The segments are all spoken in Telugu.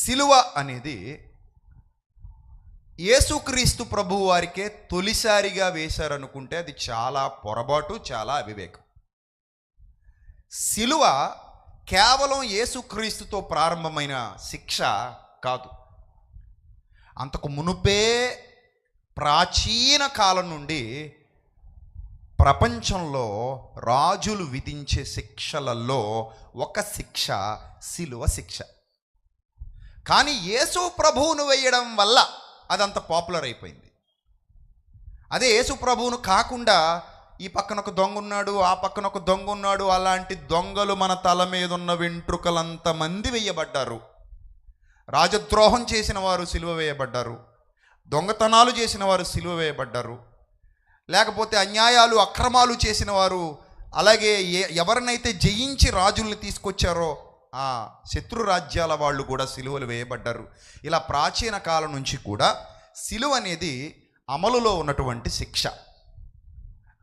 సిలువ అనేది యేసుక్రీస్తు ప్రభువు వారికే తొలిసారిగా వేశారనుకుంటే అది చాలా పొరపాటు, చాలా అవివేకం. సిలువ కేవలం యేసుక్రీస్తుతో ప్రారంభమైన శిక్ష కాదు. అంతకు మునుపే ప్రాచీన కాలం నుండి ప్రపంచంలో రాజులు విధించే శిక్షలలో ఒక శిక్ష సిలువ శిక్ష. కానీ యేసు ప్రభువును వేయడం వల్ల అదంత పాపులర్ అయిపోయింది. అదే యేసు ప్రభువును కాకుండా ఈ పక్కన ఒక దొంగ ఉన్నాడు, ఆ పక్కన ఒక దొంగ ఉన్నాడు, అలాంటి దొంగలు మన తల మీద ఉన్న వెంట్రుకలంతమంది వేయబడ్డారు. రాజద్రోహం చేసిన వారు సిలువ వేయబడ్డారు, దొంగతనాలు చేసిన వారు సిలువ వేయబడ్డారు, లేకపోతే అన్యాయాలు అక్రమాలు చేసిన వారు, అలాగే ఎవరినైతే జయించి రాజుల్ని తీసుకొచ్చారో ఆ శత్రు రాజ్యాల వాళ్ళు కూడా సిలువలు వేయబడ్డారు. ఇలా ప్రాచీన కాలం నుంచి కూడా సిలువ అనేది అమలులో ఉన్నటువంటి శిక్ష.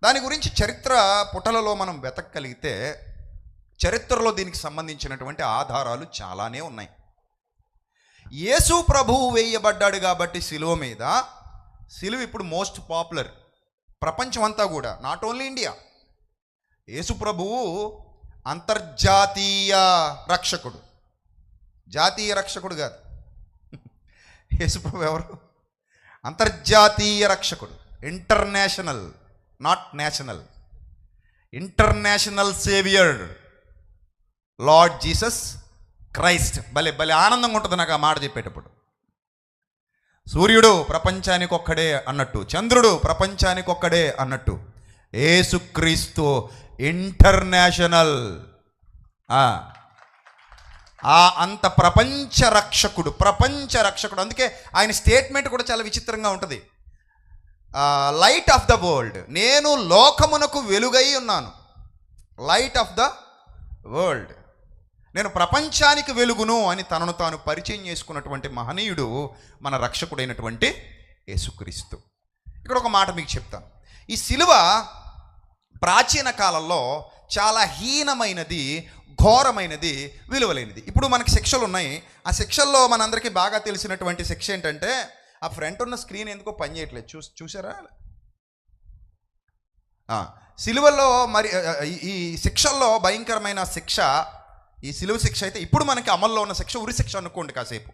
దాని గురించి చరిత్ర పుటలలో మనం వెతకగలిగితే చరిత్రలో దీనికి సంబంధించినటువంటి ఆధారాలు చాలానే ఉన్నాయి. యేసు ప్రభువు వేయబడ్డాడు కాబట్టి సిలువ మీద, సిలువ ఇప్పుడు మోస్ట్ పాపులర్ ప్రపంచం అంతా కూడా, నాట్ ఓన్లీ ఇండియా. యేసు ప్రభువు అంతర్జాతీయ రక్షకుడు, జాతీయ రక్షకుడు కాదు. యేసు ప్రభు ఎవరు? అంతర్జాతీయ రక్షకుడు, international, not national, international saviour lord Jesus Christ. భలే భలే ఆనందంగా ఉంటుంది నాకు ఆ మాట చెప్పేటప్పుడు. సూర్యుడు ప్రపంచానికి ఒక్కడే అన్నట్టు, చంద్రుడు ప్రపంచానికి ఒక్కడే అన్నట్టు, యేసుక్రీస్తు ఇంటర్నేషనల్. అంత ప్రపంచ రక్షకుడు, ప్రపంచ రక్షకుడు. అందుకే ఆయన స్టేట్మెంట్ కూడా చాలా విచిత్రంగా ఉంటుంది. లైట్ ఆఫ్ ద వరల్డ్, నేను లోకమునకు వెలుగై ఉన్నాను. లైట్ ఆఫ్ ద వరల్డ్, నేను ప్రపంచానికి వెలుగును అని తనను తాను పరిచయం చేసుకున్నటువంటి మహనీయుడు మన రక్షకుడైనటువంటి యేసుక్రీస్తు. ఇక్కడ ఒక మాట మీకు చెప్తాను. ఈ సిలువ ప్రాచీన కాలంలో చాలా హీనమైనది, ఘోరమైనది, విలువలేనిది. ఇప్పుడు మనకి శిక్షలు ఉన్నాయి. ఆ శిక్షల్లో మనందరికీ బాగా తెలిసినటువంటి శిక్ష ఏంటంటే, ఆ ఫ్రంట్ ఉన్న స్క్రీన్ ఎందుకో పనిచేయట్లేదు, చూసారా? సిలువల్లో మరి ఈ శిక్షల్లో భయంకరమైన శిక్ష ఈ సిలువ శిక్ష అయితే, ఇప్పుడు మనకి అమల్లో ఉన్న శిక్ష ఉరి శిక్ష అనుకోండి. కాసేపు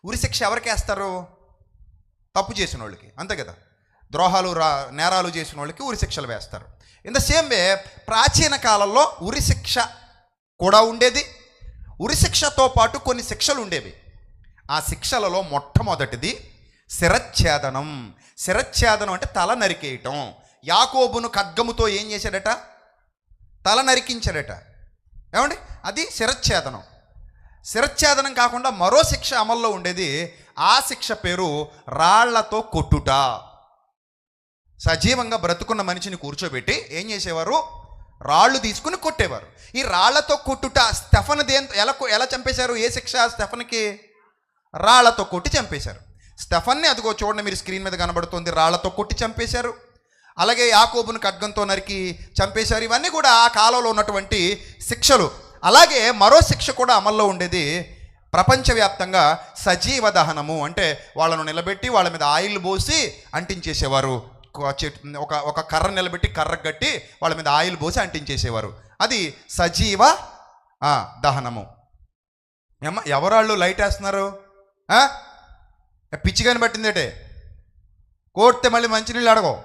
ఉరి శిక్ష ఎవరికి వేస్తారు? తప్పు చేసిన వాళ్ళకి, అంతే కదా. ద్రోహాలు నేరాలు చేసిన వాళ్ళకి ఉరి శిక్షలు వేస్తారు. ఇన్ ద సేమ్ వే ప్రాచీన కాలంలో ఉరి శిక్ష కూడా ఉండేది. ఉరి శిక్షతో పాటు కొన్ని శిక్షలు ఉండేవి. ఆ శిక్షలలో మొట్టమొదటిది శిరచ్ఛేదనం. శిరచ్ఛేదనం అంటే తల నరికేయటం. యాకోబును ఖడ్గముతో ఏం చేశాడట? తల నరికించాడట. ఏమండి? అది శిరచ్ఛేదనం. శిరచ్ఛేదనం కాకుండా మరో శిక్ష అమల్లో ఉండేది. ఆ శిక్ష పేరు రాళ్లతో కొట్టుట. సజీవంగా బ్రతుకున్న మనిషిని కూర్చోబెట్టి ఏం చేసేవారు? రాళ్ళు తీసుకుని కొట్టేవారు. ఈ రాళ్లతో కొట్టుట స్టెఫన్ ఎలా చంపేశారు? ఏ శిక్ష స్టెఫన్కి? రాళ్లతో కొట్టి చంపేశారు. స్టెఫన్ని అదిగో చూడండి, మీరు స్క్రీన్ మీద కనబడుతుంది, రాళ్లతో కొట్టి చంపేశారు. అలాగే యాకోబును ఖడ్గంతో నరికి చంపేశారు. ఇవన్నీ కూడా ఆ కాలంలో ఉన్నటువంటి శిక్షలు. అలాగే మరో శిక్ష కూడా అమల్లో ఉండేది ప్రపంచవ్యాప్తంగా, సజీవ దహనము. అంటే వాళ్ళను నిలబెట్టి వాళ్ళ మీద ఆయిల్ పోసి అంటించేసేవారు. ఒక కర్ర నిలబెట్టి కర్రకు కట్టి వాళ్ళ మీద ఆయిల్ పోసి అంటించేసేవారు. అది సజీవ దహనము. ఎవరాళ్ళు లైట్ వేస్తున్నారు? పిచ్చిగాని పట్టిందేటే, కోడితే మళ్ళీ మంచినీళ్ళు అడగవు.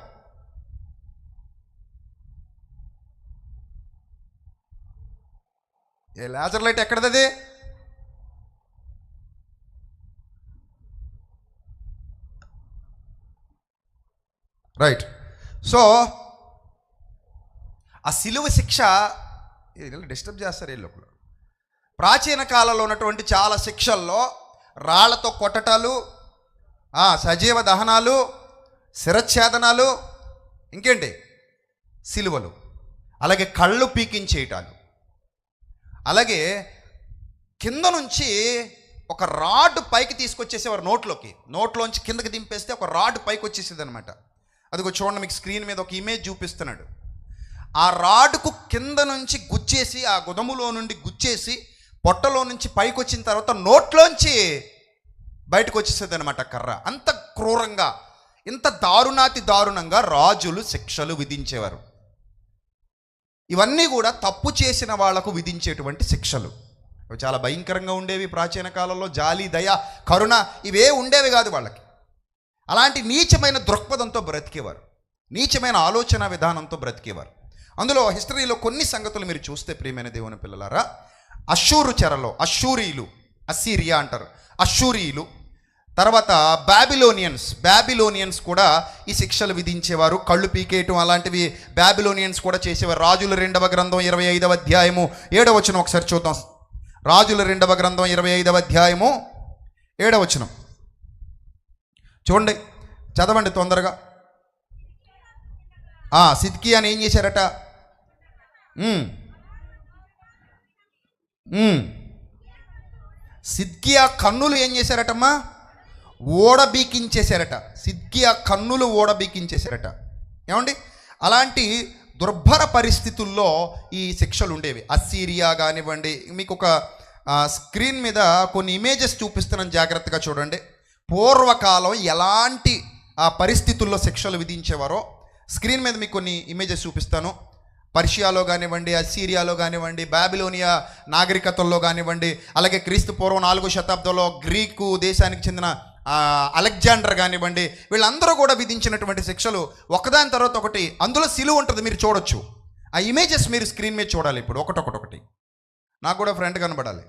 ఏ లేజర్ లైట్ ఎక్కడది? రైట్. సో ఆ సిలువ శిక్ష డిస్టర్బ్ చేస్తారు వీళ్ళు. ప్రాచీన కాలంలో ఉన్నటువంటి చాలా శిక్షల్లో రాళ్లతో కొట్టటాలు, సజీవ దహనాలు, శిరచ్ఛేదనాలు, ఇంకేంటి సిలువలు, అలాగే కళ్ళు పీకించేయటాలు, అలాగే కింద నుంచి ఒక రాడ్ పైకి తీసుకొచ్చేసేవారు నోట్లోంచి కిందకి దింపేస్తే ఒక రాడ్ పైకి వచ్చేసేది అనమాట. అదిగో చూడండి, మీకు స్క్రీన్ మీద ఒక ఇమేజ్ చూపిస్తున్నాడు. ఆ రాడ్కు కింద నుంచి గుచ్చేసి, ఆ గుదములో నుండి గుచ్చేసి పొట్టలో నుంచి పైకి వచ్చిన తర్వాత నోట్లోంచి బయటకు వచ్చేసేది అనమాట కర్ర. అంత క్రూరంగా, ఇంత దారుణంగా రాజులు శిక్షలు విధించేవారు. ఇవన్నీ కూడా తప్పు చేసిన వాళ్లకు విధించేటువంటి శిక్షలు. అవి చాలా భయంకరంగా ఉండేవి ప్రాచీన కాలంలో. జాలి, దయ, కరుణ ఇవే ఉండేవి కాదు వాళ్ళకి. అలాంటి నీచమైన దృక్పథంతో బ్రతికేవారు, నీచమైన ఆలోచన విధానంతో బ్రతికేవారు. అందులో హిస్టరీలో కొన్ని సంగతులు మీరు చూస్తే ప్రియమైన దేవుని పిల్లలారా, అష్షూరు చెరలో అస్సీరియా అంటారు, అష్షూరీయులు, తర్వాత బ్యాబిలోనియన్స్ కూడా ఈ శిక్షలు విధించేవారు. కళ్ళు పీకేయటం అలాంటివి బ్యాబిలోనియన్స్ కూడా చేసేవారు. రాజుల 2వ గ్రంథం 25వ అధ్యాయము 7వ వచనం ఒకసారి చూద్దాం. రాజుల 2వ గ్రంథం 25వ అధ్యాయము 7వ వచనం చూడండి, చదవండి తొందరగా. సిద్కియాని ఏం చేశారట? సిద్కియా కన్నులు ఏం చేశారటమ్మా? ఓడబీకించేశారట. సిద్కియా కన్నులు ఓడబీకించేశారట. ఏమండి, అలాంటి దుర్భర పరిస్థితుల్లో ఈ శిక్షలు ఉండేవి. అస్సీరియా కానివ్వండి. మీకు ఒక స్క్రీన్ మీద కొన్ని ఇమేజెస్ చూపిస్తున్నాను, జాగ్రత్తగా చూడండి. పూర్వకాలం ఎలాంటి పరిస్థితుల్లో శిక్షలు విధించేవారో స్క్రీన్ మీద మీకు కొన్ని ఇమేజెస్ చూపిస్తాను. పర్షియాలో కానివ్వండి, అస్సీరియాలో కానివ్వండి, బాబిలోనియా నాగరికతల్లో కానివ్వండి, అలాగే క్రీస్తు పూర్వం 4వ శతాబ్దంలో గ్రీకు దేశానికి చెందిన అలెగ్జాండర్ కానివ్వండి, వీళ్ళందరూ కూడా విధించినటువంటి శిక్షలు ఒకదాని తర్వాత ఒకటి. అందులో సిలువ ఉంటుంది, మీరు చూడొచ్చు. ఆ ఇమేజెస్ మీరు స్క్రీన్ మీద చూడాలి ఇప్పుడు, ఒకటొకటి. నాకు కూడా ఫ్రంట్ కనబడాలి.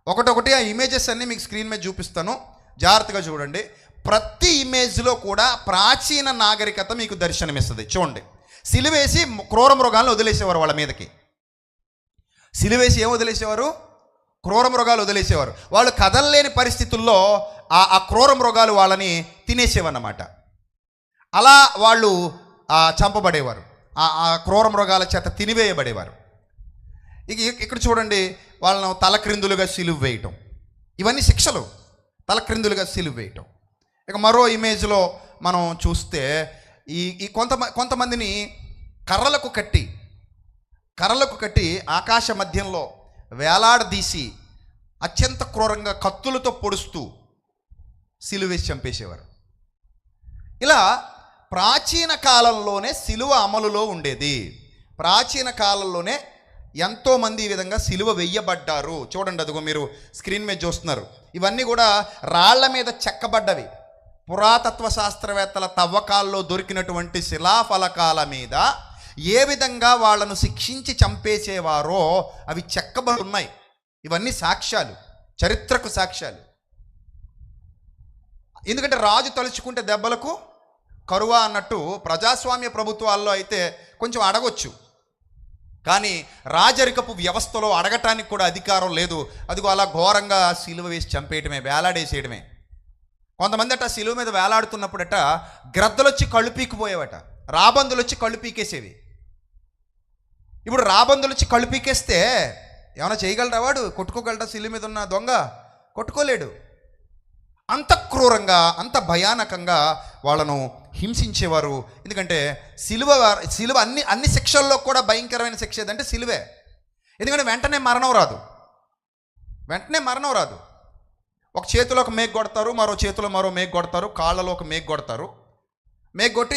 ఒకటొకటి ఆ ఇమేజెస్ అన్నీ మీకు స్క్రీన్ మీద చూపిస్తాను, జాగ్రత్తగా చూడండి. ప్రతి ఇమేజ్లో కూడా ప్రాచీన నాగరికత మీకు దర్శనమిస్తుంది. చూడండి, సిలువేసి క్రూర మృగాలను వదిలేసేవారు వాళ్ళ మీదకి. సిలువేసి ఏం వదిలేసేవారు? క్రూర మృగాలు వదిలేసేవారు. వాళ్ళు కదలలేని పరిస్థితుల్లో ఆ క్రూర మృగాలు వాళ్ళని తినేసేవన్నమాట. అలా వాళ్ళు చంపబడేవారు, ఆ క్రూర మృగాల చేత తినివేయబడేవారు. ఇక్కడ చూడండి, వాళ్ళను తలక్రిందులుగా సిలువ వేయటం, ఇవన్నీ శిక్షలు. తలక్రిందులుగా సిలువ వేయటం. ఇక మరో ఇమేజ్లో మనం చూస్తే ఈ కొంతమందిని కర్రలకు కట్టి ఆకాశ మధ్యంలో వేలాడదీసి అత్యంత క్రూరంగా కత్తులతో పొడుస్తూ సిలువేసి చంపేసేవారు. ఇలా ప్రాచీన కాలంలోనే సిలువ అమలులో ఉండేది. ప్రాచీన కాలంలోనే ఎంతోమంది ఈ విధంగా సిలువ వెయ్యబడ్డారు. చూడండి, అదిగో మీరు స్క్రీన్ మీద చూస్తున్నారు. ఇవన్నీ కూడా రాళ్ల మీద చెక్కబడ్డవి. పురాతత్వ శాస్త్రవేత్తల తవ్వకాల్లో దొరికినటువంటి శిలాఫలకాల మీద ఏ విధంగా వాళ్ళను శిక్షించి చంపేసేవారో అవి చెక్కబడి ఉన్నాయి. ఇవన్నీ సాక్ష్యాలు, చరిత్రకు సాక్ష్యాలు. ఎందుకంటే రాజు తలుచుకుంటే దెబ్బలకు కరువా అన్నట్టు ప్రజాస్వామ్య ప్రభుత్వాల్లో అయితే కొంచెం అడగొచ్చు, కానీ రాజరికపు వ్యవస్థలో అడగటానికి కూడా అధికారం లేదు. అదిగో అలా ఘోరంగా సిలువ వేసి చంపేయటమే, వేలాడేసేయడమే. కొంతమంది అట సిలువ మీద వేలాడుతున్నప్పుడట గ్రద్దలొచ్చి కళ్ళు పీకిపోయేవట, రాబందులు వచ్చి కళ్ళు పీకేసేవి. ఇప్పుడు రాబందులు వచ్చి కళ్ళు పీకేస్తే ఏమైనా చేయగలరా? వాడు కొట్టుకోగలరా? సిలువ మీద ఉన్న దొంగ కొట్టుకోలేడు. అంత క్రూరంగా, అంత భయానకంగా వాళ్ళను హింసించేవారు. ఎందుకంటే సిలువ అన్ని శిక్షల్లో కూడా భయంకరమైన శిక్ష ఏదంటే సిలువే. ఎందుకంటే వెంటనే మరణం రాదు. ఒక చేతిలో ఒక మేకు కొడతారు, మరో చేతిలో మరో మేకు కొడతారు, కాళ్ళలో ఒక మేకు కొడతారు, మేకు కొట్టి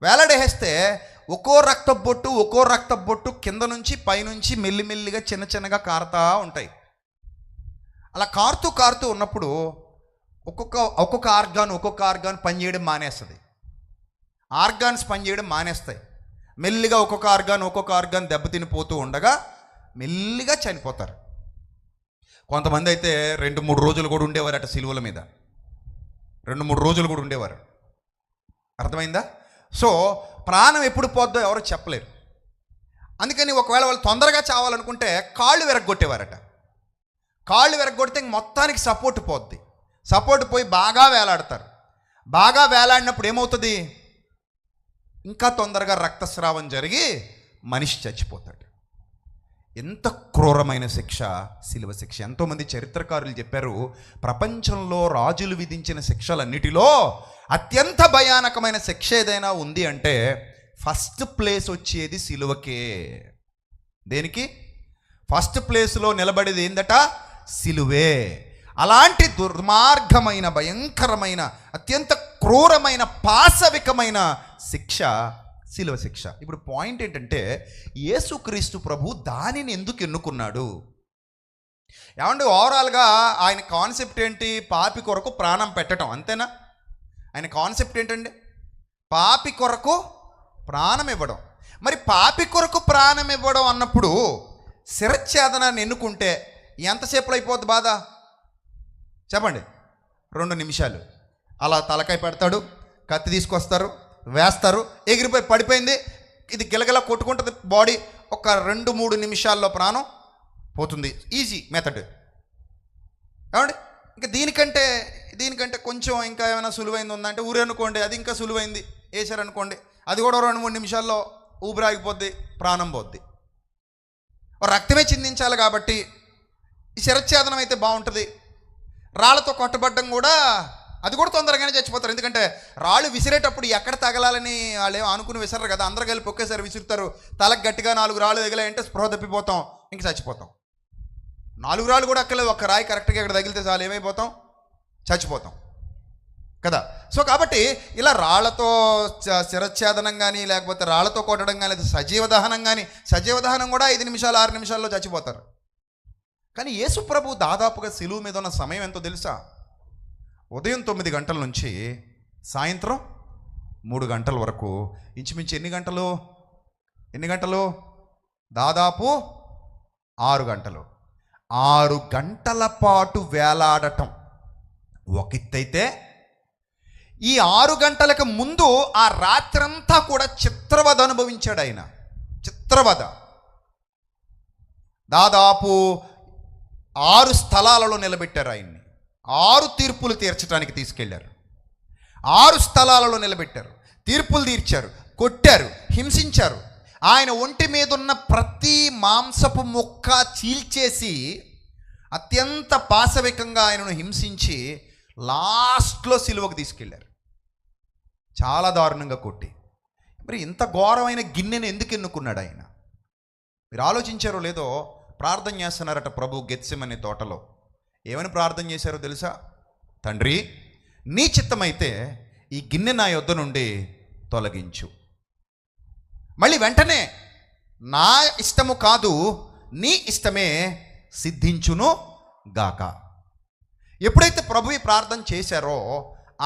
వేలాడేస్తే ఒక్కో రక్త బొట్టు కింద నుంచి పైనుంచి మెల్లిమెల్లిగా చిన్నగా కారుతూ ఉంటాయి. అలా కారుతూ ఉన్నప్పుడు ఒక్కొక్క ఆర్గాన్ పనిచేయడం మానేస్తుంది. ఆర్గాన్స్ పనిచేయడం మానేస్తాయి. మెల్లిగా ఒక్కొక్క ఆర్గాన్ దెబ్బతినిపోతూ ఉండగా మెల్లిగా చనిపోతారు. కొంతమంది అయితే 2-3 రోజులు కూడా ఉండేవారట సిలువల మీద. 2-3 రోజులు కూడా ఉండేవారు. అర్థమైందా? సో ప్రాణం ఎప్పుడు పోద్దో ఎవరో చెప్పలేరు. అందుకని ఒకవేళ వాళ్ళు తొందరగా చావాలనుకుంటే కాళ్ళు విరగొట్టేవారట. కాళ్ళు విరగొడితే మొత్తానికి సపోర్ట్ పోయి బాగా వేలాడతారు. బాగా వేలాడినప్పుడు ఏమవుతుంది? ఇంకా తొందరగా రక్తస్రావం జరిగి మనిషి చచ్చిపోతాడు. ఎంత క్రూరమైన శిక్ష శిలువ శిక్ష. ఎంతోమంది చరిత్రకారులు చెప్పారు, ప్రపంచంలో రాజులు విధించిన శిక్షలన్నిటిలో అత్యంత భయానకమైన శిక్ష ఏదైనా ఉంది అంటే ఫస్ట్ ప్లేస్ వచ్చేది సిలువకే. దేనికి? ఫస్ట్ ప్లేస్లో నిలబడేది ఏందట? సిలువే. అలాంటి దుర్మార్గమైన, భయంకరమైన, అత్యంత క్రూరమైన, పాశవికమైన శిక్ష శిలువ శిక్ష. ఇప్పుడు పాయింట్ ఏంటంటే, యేసుక్రీస్తు ప్రభు దానిని ఎందుకు ఎన్నుకున్నాడు? ఏమంటే ఓవరాల్గా ఆయన కాన్సెప్ట్ ఏంటి? పాపి కొరకు ప్రాణం పెట్టడం, అంతేనా? ఆయన కాన్సెప్ట్ ఏంటండి? పాపి కొరకు ప్రాణం ఇవ్వడం. మరి పాపి కొరకు ప్రాణం ఇవ్వడం అన్నప్పుడు శిరచ్ఛేదనాన్ని ఎన్నుకుంటే ఎంతసేపులో అయిపోద్ది బాధ? చెప్పండి. 2 నిమిషాలు. అలా తలకాయ పెడతాడు, కత్తి తీసుకొస్తారు, వేస్తారు, ఎగిరిపోయి పడిపోయింది, ఇది గిలగిలా కొట్టుకుంటుంది బాడీ. ఒక 2-3 నిమిషాల్లో ప్రాణం పోతుంది. Easy method. ఏమండి, ఇంకా దీనికంటే కొంచెం ఇంకా ఏమైనా సులువైంది ఉందంటే ఊరే అనుకోండి, అది ఇంకా సులువైంది. వేసారనుకోండి, అది కూడా 2-3 నిమిషాల్లో ఊపిరాగిపోద్ది, ప్రాణం పోద్ది. రక్తమే చిందించాలి కాబట్టి ఈ శిరచ్ఛేదనం అయితే బాగుంటుంది. రాళ్లతో కొట్టబడ్డం కూడా, అది కూడా తొందరగానే చచ్చిపోతారు. ఎందుకంటే రాళ్ళు విసిరేటప్పుడు ఎక్కడ తగలాలని వాళ్ళు ఏమో అనుకుని విసరరు కదా, అందరు కలిపి ఒకేసారి విసురుతారు. తలకు గట్టిగా 4 రాళ్ళు తగిలాయంటే స్పృహ తప్పిపోతాం, ఇంక చచ్చిపోతాం. 4 రాళ్ళు కూడా అక్కర్లేదు, ఒక రాయి కరెక్ట్గా ఇక్కడ తగిలితే చాలు, ఏమైపోతాం? చచ్చిపోతాం కదా. సో కాబట్టి ఇలా రాళ్లతో శిరచ్ఛేదనం కానీ, లేకపోతే రాళ్లతో కొట్టడం కానీ, లేదా సజీవ దహనం కానీ, సజీవ దహనం కూడా 5 నిమిషాలు 6 నిమిషాల్లో చచ్చిపోతారు. కానీ యేసు ప్రభు దాదాపుగా సిలువ మీద ఉన్న సమయం ఎంతో తెలుసా? ఉదయం 9 గంటల నుంచి సాయంత్రం 3 గంటల వరకు. ఇంచుమించు ఎన్ని గంటలు? దాదాపు 6 గంటలు. 6 గంటల పాటు వేలాడటం ఒక ఎత్తైతే, ఈ 6 గంటలకు ముందు ఆ రాత్రంతా కూడా చిత్రవద అనుభవించాడు ఆయన. చిత్రవద. దాదాపు 6 స్థలాలలో నిలబెట్టారు ఆయన్ని. 6 తీర్పులు తీర్చడానికి తీసుకెళ్లారు. 6 స్థలాలలో నిలబెట్టారు, తీర్పులు తీర్చారు, కొట్టారు, హింసించారు. ఆయన ఒంటి మీద ఉన్న ప్రతి మాంసపు ముక్క చీల్చేసి అత్యంత పాశవికంగా ఆయనను హింసించి లాస్ట్లో సిలువకు తీసుకెళ్లారు. చాలా దారుణంగా కొట్టి. మరి ఇంత ఘోరమైన గిన్నెను ఎందుకు ఎన్నుకున్నాడు ఆయన? మీరు ఆలోచించారో లేదో, ప్రార్థన చేస్తున్నారట ప్రభు గెత్సెమనే తోటలో. ఏమని ప్రార్థన చేశారో తెలుసా? తండ్రి, నీ చిత్తమైతే ఈ గిన్నె నా యొద్ద నుండి తొలగించు. మళ్ళీ వెంటనే నా ఇష్టము కాదు, నీ ఇష్టమే సిద్ధించును గాక. ఎప్పుడైతే ప్రభు ఈ ప్రార్థన చేశారో,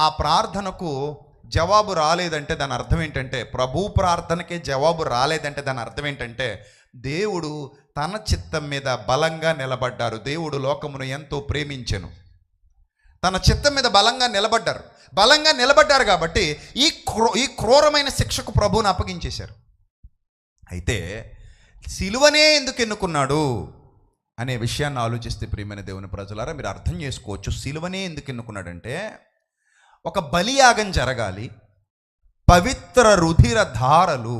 ఆ ప్రార్థనకు జవాబు రాలేదంటే దాని అర్థం ఏంటంటే, ప్రభు ప్రార్థనకే జవాబు రాలేదంటే దాని అర్థం ఏంటంటే, దేవుడు తన చిత్తం మీద బలంగా నిలబడ్డారు. దేవుడు లోకమును ఎంతో ప్రేమించెను. తన చిత్తం మీద బలంగా నిలబడ్డారు కాబట్టి ఈ క్రూరమైన శిక్షకు ప్రభువుని అప్పగించేశారు. అయితే సిలువనే ఎందుకు ఎన్నుకున్నాడు అనే విషయాన్ని ఆలోచిస్తే, ప్రియమైన దేవుని ప్రజలారా, మీరు అర్థం చేసుకోవచ్చు. సిలువనే ఎందుకు ఎన్నుకున్నాడంటే, ఒక బలియాగం జరగాలి, పవిత్ర రుధిర ధారలు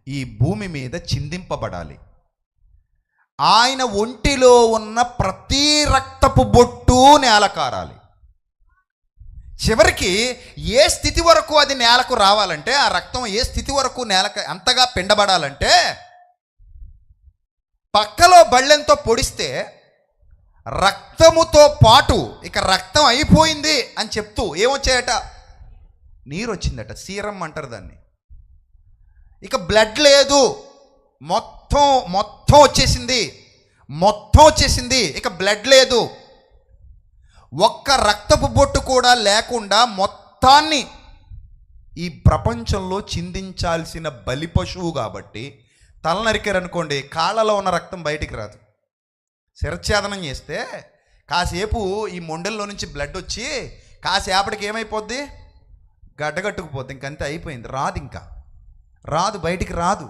ఈ భూమి మీద చిందింపబడాలి. ఆయన ఒంటిలో ఉన్న ప్రతి రక్తపు బొట్టు నేల కారాలి. చివరికి ఏ స్థితి వరకు అది నేలకు రావాలంటే, ఆ రక్తం ఏ స్థితి వరకు నేలకు అంతగా పిండబడాలంటే, పక్కలో బళ్ళెంతో పొడిస్తే రక్తముతో పాటు ఇక రక్తం అయిపోయింది అని చెప్తూ ఏమొచ్చాయట? నీరు వచ్చిందట. సీరం అంటారు దాన్ని. ఇక బ్లడ్ లేదు, మొత్తం వచ్చేసింది, ఇక బ్లడ్ లేదు. ఒక్క రక్తపు బొట్టు కూడా లేకుండా మొత్తాన్ని ఈ ప్రపంచంలో చిందించాల్సిన బలి పశువు కాబట్టి, తల నరికారనుకోండి, కాళ్ళలో ఉన్న రక్తం బయటికి రాదు. శిరచ్ఛేదనం చేస్తే కాసేపు ఈ మొండెల్లో నుంచి బ్లడ్ వచ్చి కాసేపటికి ఏమైపోద్ది? గడ్డగట్టుకుపోద్ది. ఇంకంతే, అయిపోయింది. రాదు, బయటికి రాదు.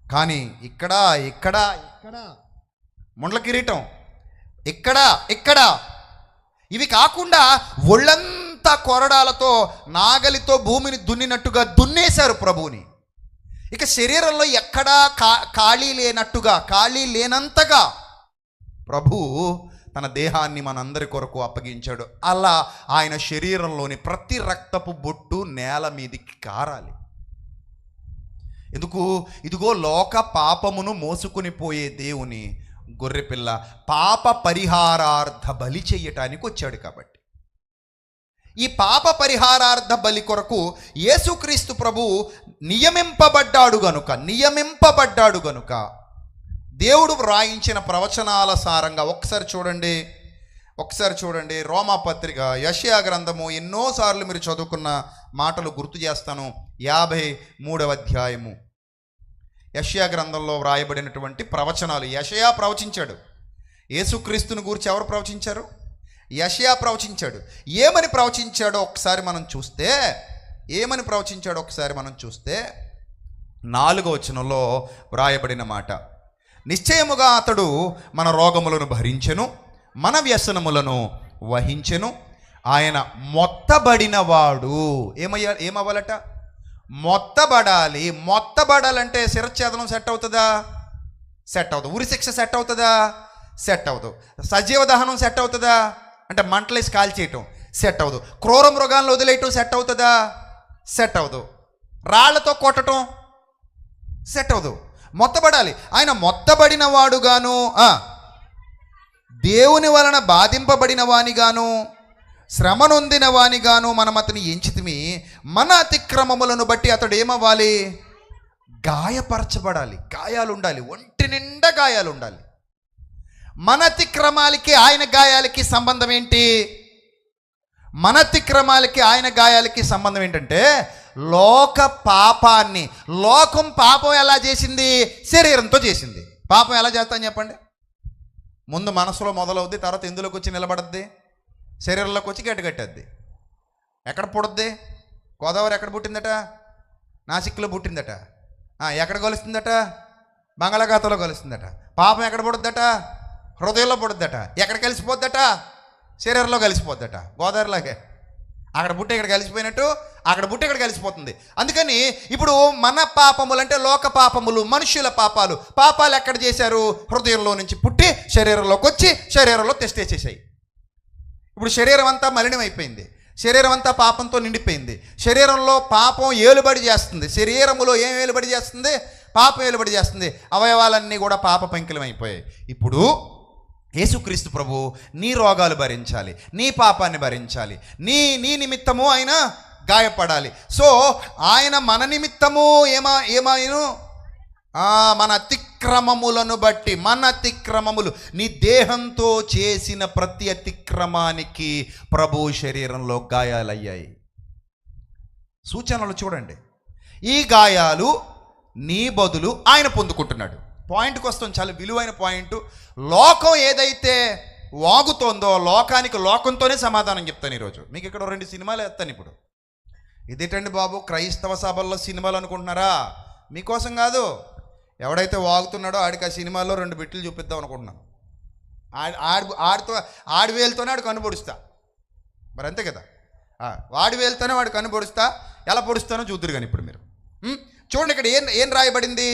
కానీ ఇక్కడ ముండ్ల కిరీటం, ఇక్కడ ఇవి కాకుండా ఒళ్ళంతా కొరడాలతో, నాగలితో భూమిని దున్నినట్టుగా దున్నేశారు ప్రభువుని. ఇక శరీరంలో ఎక్కడా ఖాళీ లేనంతగా ప్రభువు తన దేహాన్ని మనందరి కొరకు అప్పగించాడు. అలా ఆయన శరీరంలోని ప్రతి రక్తపు బొట్టు నేల మీదికి కారాలి. ఎందుకు? ఇదిగో లోక పాపమును మోసుకుని పోయే దేవుని గొర్రెపిల్ల పాప పరిహారార్థ బలి చెయ్యటానికి వచ్చాడు. కాబట్టి ఈ పాప పరిహారార్థ బలి కొరకు యేసుక్రీస్తు ప్రభు నియమింపబడ్డాడు గనుక దేవుడు వ్రాయించిన ప్రవచనాల సారంగా ఒకసారి చూడండి రోమాపత్రిక యెషయా గ్రంథము ఎన్నోసార్లు మీరు చదువుకున్న మాటలు గుర్తు చేస్తాను. 53వ అధ్యాయము యెషయా గ్రంథంలో వ్రాయబడినటువంటి ప్రవచనాలు. యెషయా ప్రవచించాడు. యేసుక్రీస్తుని గురించి ఎవరు ప్రవచించారు? యెషయా ప్రవచించాడు. ఏమని ప్రవచించాడో ఒకసారి మనం చూస్తే 4వ వచనంలో వ్రాయబడిన మాట, నిశ్చయముగా అతడు మన రోగములను భరించెను, మన వ్యసనములను వహించెను, ఆయన మొత్తబడినవాడు. ఏమవ్వాలట? మొత్తబడాలంటే శిరచ్ఛేదనం సెట్ అవుతుందా? సెట్ అవుతుంది. ఉరి శిక్ష సెట్ అవుతుందా? సెట్ అవుతుంది. సజీవ దహనం సెట్ అవుతుందా? అంటే మంటలేసి కాల్చేయటం సెట్ అవ్వదు. క్రూర మృగాలను వదిలేయటం సెట్ అవుతుందా? సెట్ అవ్వదు. రాళ్లతో కొట్టడం సెట్ అవ్వదు. మొత్తబడాలి. ఆయన మొత్తబడిన వాడుగాను, దేవుని వలన బాధింపబడిన వానిగాను, శ్రమ నొందిన వానిగాను మనం అతని ఎంచితిమి. మన అతిక్రమములను బట్టి అతడు ఏమవ్వాలి? గాయపరచబడాలి. గాయాలు ఉండాలి, ఒంటి నిండా గాయాలు ఉండాలి. మన అతిక్రమాలకి ఆయన గాయాలకి సంబంధం ఏంటి? మన అతిక్రమాలకి ఆయన గాయాలకి సంబంధం ఏంటంటే లోకం పాపం ఎలా చేసింది? శరీరంతో చేసింది. పాపం ఎలా చేస్తాను చెప్పండి? ముందు మనసులో మొదలవుద్ది, తర్వాత ఎందులోకి వచ్చి నిలబడద్ది? శరీరంలోకి వచ్చి గట్టిగట్టద్ది. ఎక్కడ పుడద్ది? గోదావరి ఎక్కడ పుట్టిందట? నాసిక్లో పుట్టిందట. ఎక్కడ కలుస్తుందట? బంగాళాఖాతంలో కలుస్తుందట. పాపం ఎక్కడ పుడుద్దట? హృదయంలో పుడుద్దట. ఎక్కడ కలిసిపోద్దట? శరీరంలో కలిసిపోద్దట. గోదావరిలాగే అక్కడ పుట్టి ఇక్కడ కలిసిపోయినట్టు అక్కడ పుట్టి ఇక్కడ కలిసిపోతుంది. అందుకని ఇప్పుడు మన పాపములు అంటే లోక పాపములు, మనుషుల పాపాలు ఎక్కడ చేశారు? హృదయంలో నుంచి పుట్టి శరీరంలోకి వచ్చి శరీరంలో తెచ్చేసాయి. ఇప్పుడు శరీరం అంతా మలినమైపోయింది. శరీరం అంతా పాపంతో నిండిపోయింది. శరీరంలో పాపం ఏలుబడి చేస్తుంది. శరీరములో ఏం ఏలుబడి చేస్తుంది? పాపం ఏలుబడి చేస్తుంది. అవయవాలన్నీ కూడా పాప పంకిలం అయిపోయాయి. ఇప్పుడు యేసుక్రీస్తు ప్రభు నీ రోగాలు భరించాలి, నీ పాపాన్ని భరించాలి, నీ నిమిత్తము ఆయన గాయపడాలి. సో ఆయన మన నిమిత్తము ఏమాయను? మన అతిక్రమములను బట్టి, మన అతిక్రమములు, నీ దేహంతో చేసిన ప్రతి అతిక్రమానికి ప్రభు శరీరంలో గాయాలయ్యాయి. సూచనలు చూడండి. ఈ గాయాలు నీ బదులు ఆయన పొందుకుంటున్నాడు. పాయింట్కి వస్తాం, చాలా విలువైన పాయింట్. లోకం ఏదైతే వాగుతోందో లోకానికి లోకంతోనే సమాధానం చెప్తాను ఈరోజు. మీకు ఇక్కడ 2 సినిమాలు వేస్తాను. ఇప్పుడు ఇదేంటండి బాబు, క్రైస్తవ సభల్లో సినిమాలు అనుకుంటున్నారా? మీకోసం కాదు. ఎవడైతే వాగుతున్నాడో ఆడికి ఆ సినిమాల్లో 2 బిట్లు చూపిద్దాం అనుకుంటున్నాను. ఆడి వేలుతోనే ఆడు కనుపొడుస్తా. మరి అంతే కదా, వాడి వేలుతోనే వాడు కనుపొడుస్తా. ఎలా పొడుస్తానో చూద్దరు. కానీ ఇప్పుడు మీరు చూడండి, ఇక్కడ ఏం రాయబడింది?